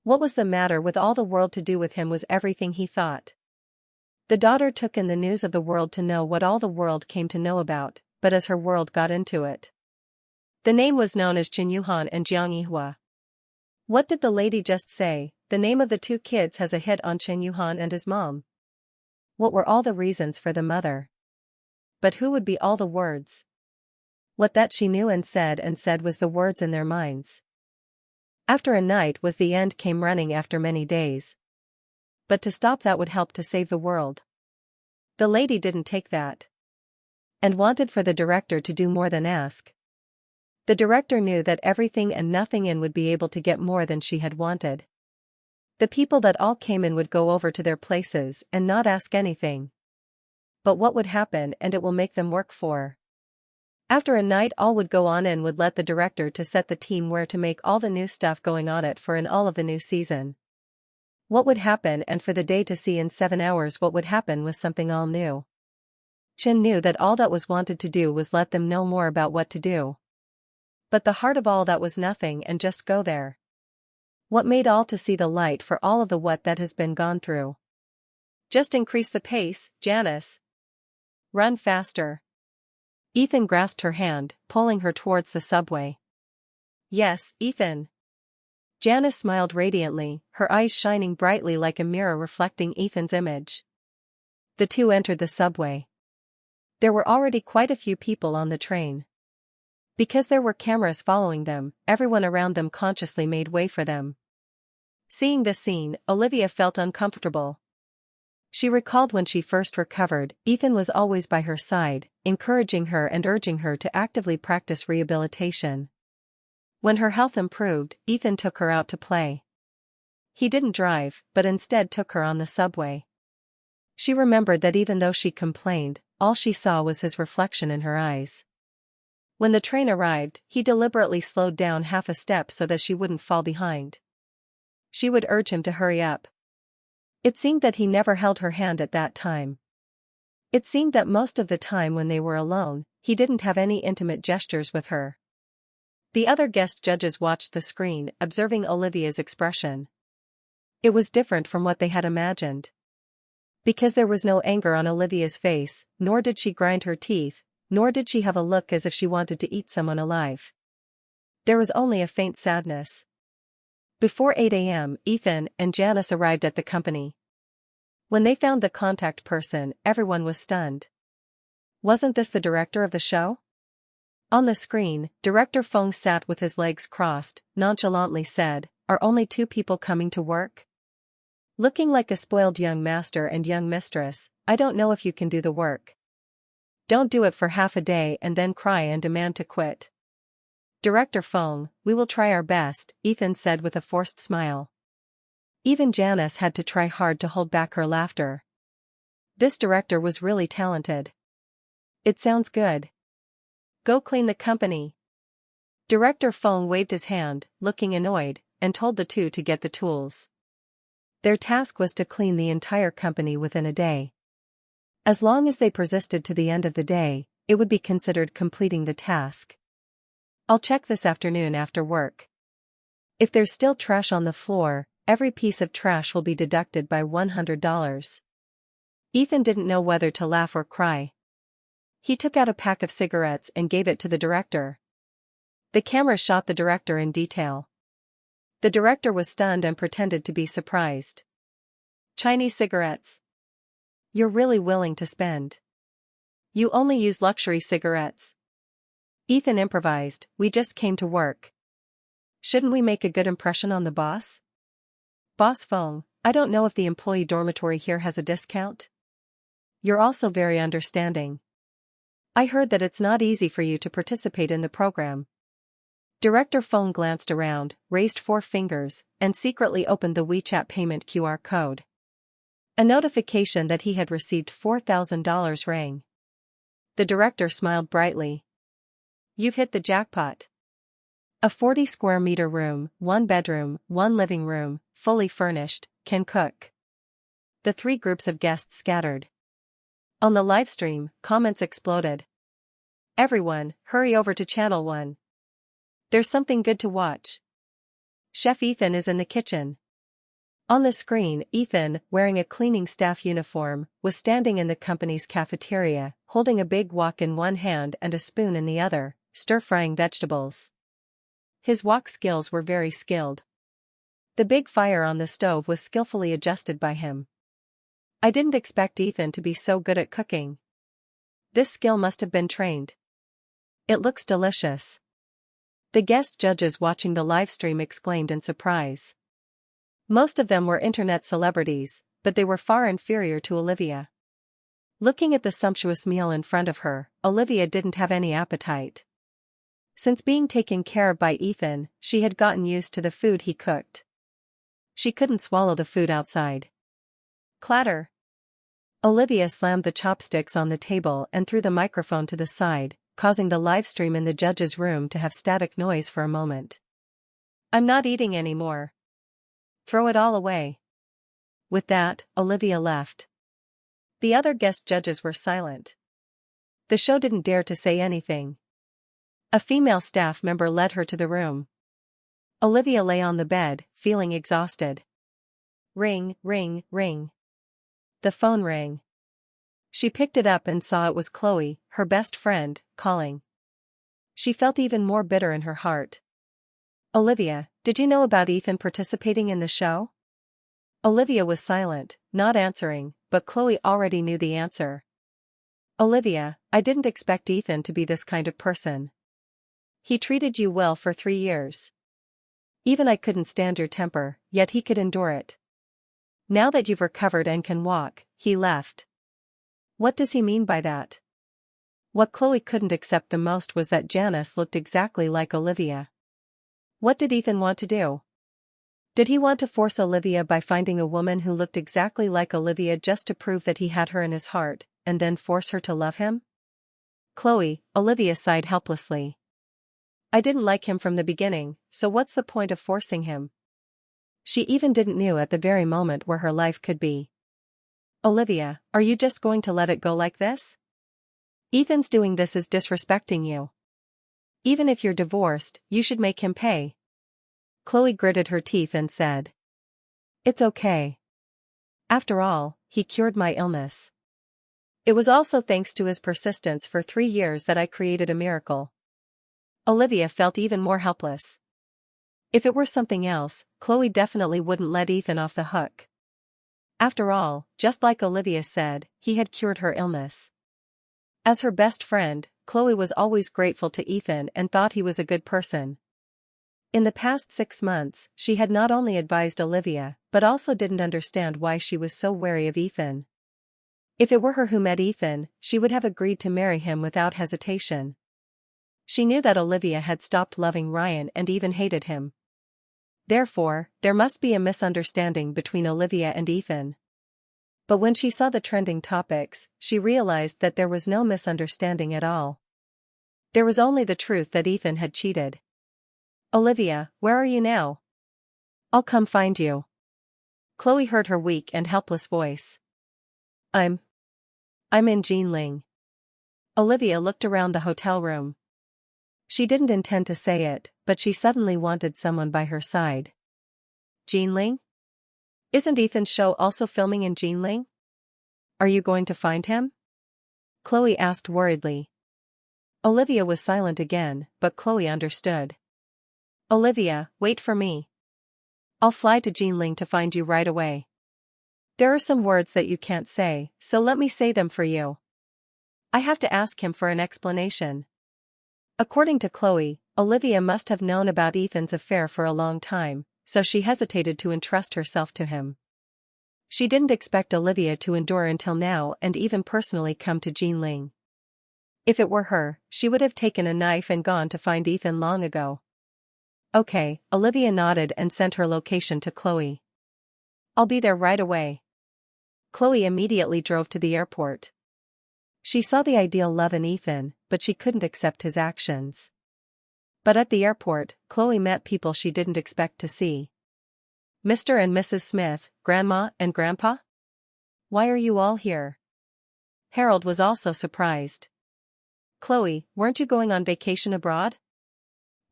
What was the matter with all the world to do with him was everything he thought. The daughter took in the news of the world to know what all the world came to know about, but as her world got into it. The name was known as Jin Yuhan and Jiang Yihua. What did the lady just say? The name of the two kids has a hit on Chen Yuhan and his mom. What were all the reasons for the mother? But who would be all the words? What that she knew and said was the words in their minds. After a night was the end came running after many days. But to stop that would help to save the world. The lady didn't take that. And wanted for the director to do more than ask. The director knew that everything and nothing in would be able to get more than she had wanted. The people that all came in would go over to their places and not ask anything. But what would happen, and it will make them work for. After a night all would go on and would let the director to set the team where to make all the new stuff going on it for in all of the new season. What would happen, and for the day to see in 7 hours what would happen was something all new. Chen knew that all that was wanted to do was let them know more about what to do. But the heart of all that was nothing and just go there. What made all to see the light for all of the what that has been gone through. Just increase the pace, Janice. Run faster. Ethan grasped her hand, pulling her towards the subway. Yes, Ethan. Janice smiled radiantly, her eyes shining brightly like a mirror reflecting Ethan's image. The two entered the subway. There were already quite a few people on the train. Because there were cameras following them, everyone around them consciously made way for them. Seeing this scene, Olivia felt uncomfortable. She recalled when she first recovered, Ethan was always by her side, encouraging her and urging her to actively practice rehabilitation. When her health improved, Ethan took her out to play. He didn't drive, but instead took her on the subway. She remembered that even though she complained, all she saw was his reflection in her eyes. When the train arrived, he deliberately slowed down half a step so that she wouldn't fall behind. She would urge him to hurry up. It seemed that he never held her hand at that time. It seemed that most of the time when they were alone, he didn't have any intimate gestures with her. The other guest judges watched the screen, observing Olivia's expression. It was different from what they had imagined. Because there was no anger on Olivia's face, nor did she grind her teeth, nor did she have a look as if she wanted to eat someone alive. There was only a faint sadness. Before 8 a.m., Ethan and Janice arrived at the company. When they found the contact person, everyone was stunned. Wasn't this the director of the show? On the screen, Director Feng sat with his legs crossed, nonchalantly said, "Are only 2 people coming to work?" Looking like a spoiled young master and young mistress, "I don't know if you can do the work. Don't do it for half a day and then cry and demand to quit." "Director Feng, we will try our best," Ethan said with a forced smile. Even Janice had to try hard to hold back her laughter. This director was really talented. It sounds good. Go clean the company. Director Feng waved his hand, looking annoyed, and told the two to get the tools. Their task was to clean the entire company within a day. As long as they persisted to the end of the day, it would be considered completing the task. "I'll check this afternoon after work. If there's still trash on the floor, every piece of trash will be deducted by $100. Ethan didn't know whether to laugh or cry. He took out a pack of cigarettes and gave it to the director. The camera shot the director in detail. The director was stunned and pretended to be surprised. Chinese cigarettes. You're really willing to spend. You only use luxury cigarettes. Ethan improvised, we just came to work. Shouldn't we make a good impression on the boss? Boss Feng, I don't know if the employee dormitory here has a discount. You're also very understanding. I heard that it's not easy for you to participate in the program. Director Feng glanced around, raised 4 fingers, and secretly opened the WeChat payment QR code. A notification that he had received $4,000 rang. The director smiled brightly. You've hit the jackpot. A 40 square meter room, 1 bedroom, 1 living room, fully furnished, can cook. The 3 groups of guests scattered. On the livestream, comments exploded. Everyone, hurry over to Channel 1. There's something good to watch. Chef Ethan is in the kitchen. On the screen, Ethan, wearing a cleaning staff uniform, was standing in the company's cafeteria, holding a big wok in one hand and a spoon in the other, stir-frying vegetables. His wok skills were very skilled. The big fire on the stove was skillfully adjusted by him. I didn't expect Ethan to be so good at cooking. This skill must have been trained. It looks delicious. The guest judges watching the livestream exclaimed in surprise. Most of them were internet celebrities, but they were far inferior to Olivia. Looking at the sumptuous meal in front of her, Olivia didn't have any appetite. Since being taken care of by Ethan, she had gotten used to the food he cooked. She couldn't swallow the food outside. Clatter. Olivia slammed the chopsticks on the table and threw the microphone to the side, causing the livestream in the judges' room to have static noise for a moment. I'm not eating anymore. Throw it all away. With that, Olivia left. The other guest judges were silent. The show didn't dare to say anything. A female staff member led her to the room. Olivia lay on the bed, feeling exhausted. Ring, ring, ring. The phone rang. She picked it up and saw it was Chloe, her best friend, calling. She felt even more bitter in her heart. Olivia, did you know about Ethan participating in the show? Olivia was silent, not answering, but Chloe already knew the answer. Olivia, I didn't expect Ethan to be this kind of person. He treated you well for 3 years. Even I couldn't stand your temper, yet he could endure it. Now that you've recovered and can walk, he left. What does he mean by that? What Chloe couldn't accept the most was that Janice looked exactly like Olivia. What did Ethan want to do? Did he want to force Olivia by finding a woman who looked exactly like Olivia just to prove that he had her in his heart, and then force her to love him? Chloe, Olivia sighed helplessly. I didn't like him from the beginning, so what's the point of forcing him? She even didn't know at the very moment where her life could be. Olivia, are you just going to let it go like this? Ethan's doing this is disrespecting you. Even if you're divorced, you should make him pay. Chloe gritted her teeth and said. It's okay. After all, he cured my illness. It was also thanks to his persistence for 3 years that I created a miracle. Olivia felt even more helpless. If it were something else, Chloe definitely wouldn't let Ethan off the hook. After all, just like Olivia said, he had cured her illness. As her best friend, Chloe was always grateful to Ethan and thought he was a good person. In the past 6 months, she had not only advised Olivia, but also didn't understand why she was so wary of Ethan. If it were her who met Ethan, she would have agreed to marry him without hesitation. She knew that Olivia had stopped loving Ryan and even hated him. Therefore, there must be a misunderstanding between Olivia and Ethan. But when she saw the trending topics, she realized that there was no misunderstanding at all. There was only the truth that Ethan had cheated. Olivia, where are you now? I'll come find you. Chloe heard her weak and helpless voice. I'm in Jinling. Olivia looked around the hotel room. She didn't intend to say it, but she suddenly wanted someone by her side. Jinling? Isn't Ethan's show also filming in Jinling? Are you going to find him? Chloe asked worriedly. Olivia was silent again, but Chloe understood. Olivia, wait for me. I'll fly to Jinling to find you right away. There are some words that you can't say, so let me say them for you. I have to ask him for an explanation. According to Chloe, Olivia must have known about Ethan's affair for a long time, so she hesitated to entrust herself to him. She didn't expect Olivia to endure until now and even personally come to Jinling. If it were her, she would have taken a knife and gone to find Ethan long ago. Okay, Olivia nodded and sent her location to Chloe. I'll be there right away. Chloe immediately drove to the airport. She saw the ideal love in Ethan, but she couldn't accept his actions. But at the airport, Chloe met people she didn't expect to see. Mr. and Mrs. Smith, Grandma and Grandpa? Why are you all here? Harold was also surprised. Chloe, weren't you going on vacation abroad?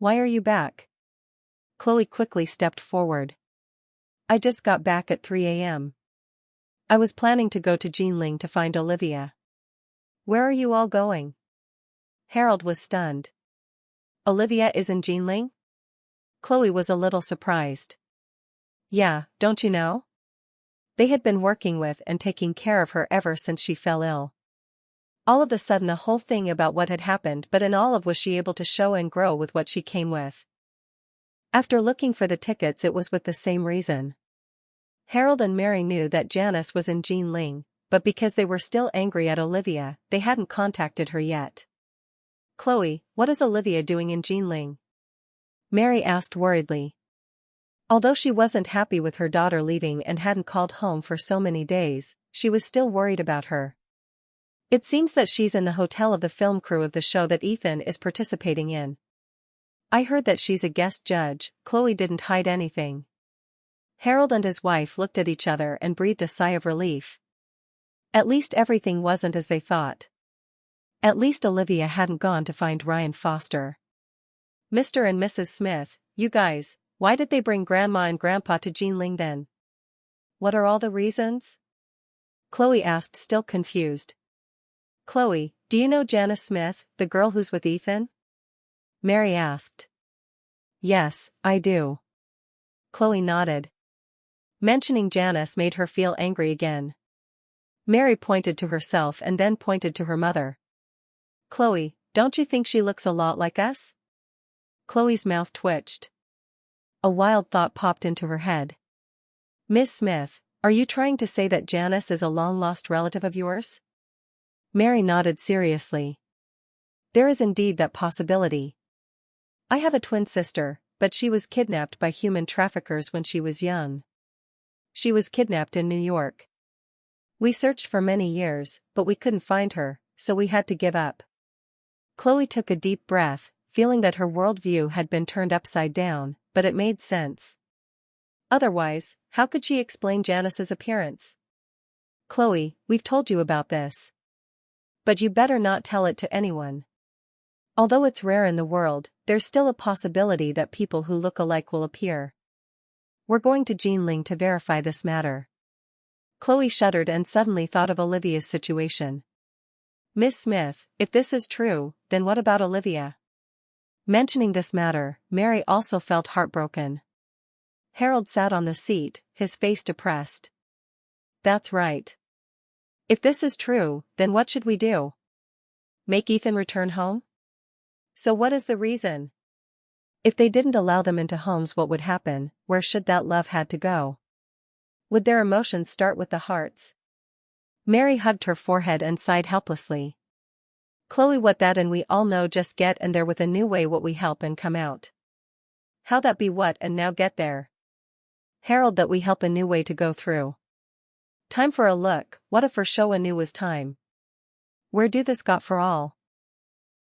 Why are you back? Chloe quickly stepped forward. I just got back at 3 a.m. I was planning to go to Jinling to find Olivia. Where are you all going? Harold was stunned. Olivia is in Jinling? Chloe was a little surprised. Yeah, don't you know? They had been working with and taking care of her ever since she fell ill. All of a sudden a whole thing about what had happened, but in all of was she able to show and grow with what she came with. After looking for the tickets it was with the same reason. Harold and Mary knew that Janice was in Jinling, but because they were still angry at Olivia, they hadn't contacted her yet. Chloe, what is Olivia doing in Jinling? Mary asked worriedly. Although she wasn't happy with her daughter leaving and hadn't called home for so many days, she was still worried about her. It seems that she's in the hotel of the film crew of the show that Ethan is participating in. I heard that she's a guest judge. Chloe didn't hide anything. Harold and his wife looked at each other and breathed a sigh of relief. At least everything wasn't as they thought. At least Olivia hadn't gone to find Ryan Foster. Mr. and Mrs. Smith, you guys, why did they bring Grandma and Grandpa to Jinling then? What are all the reasons? Chloe asked, still confused. Chloe, do you know Janice Smith, the girl who's with Ethan? Mary asked. Yes, I do. Chloe nodded. Mentioning Janice made her feel angry again. Mary pointed to herself and then pointed to her mother. Chloe, don't you think she looks a lot like us? Chloe's mouth twitched. A wild thought popped into her head. Miss Smith, are you trying to say that Janice is a long-lost relative of yours? Mary nodded seriously. There is indeed that possibility. I have a twin sister, but she was kidnapped by human traffickers when she was young. She was kidnapped in New York. We searched for many years, but we couldn't find her, so we had to give up. Chloe took a deep breath, feeling that her worldview had been turned upside down, but it made sense. Otherwise, how could she explain Janice's appearance? Chloe, we've told you about this. But you better not tell it to anyone. Although it's rare in the world, there's still a possibility that people who look alike will appear. We're going to Jinling to verify this matter. Chloe shuddered and suddenly thought of Olivia's situation. Miss Smith, if this is true, then what about Olivia? Mentioning this matter, Mary also felt heartbroken. Harold sat on the seat, his face depressed. That's right. If this is true, then what should we do? Make Ethan return home? So what is the reason? If they didn't allow them into homes, what would happen? Where should that love had to go? Would their emotions start with the hearts? Mary hugged her forehead and sighed helplessly. Chloe, what that and we all know, just get and there with a new way what we help and come out. How that be what and now get there. Harold, that we help a new way to go through. Time for a look, what if for show a new was time? Where do this got for all?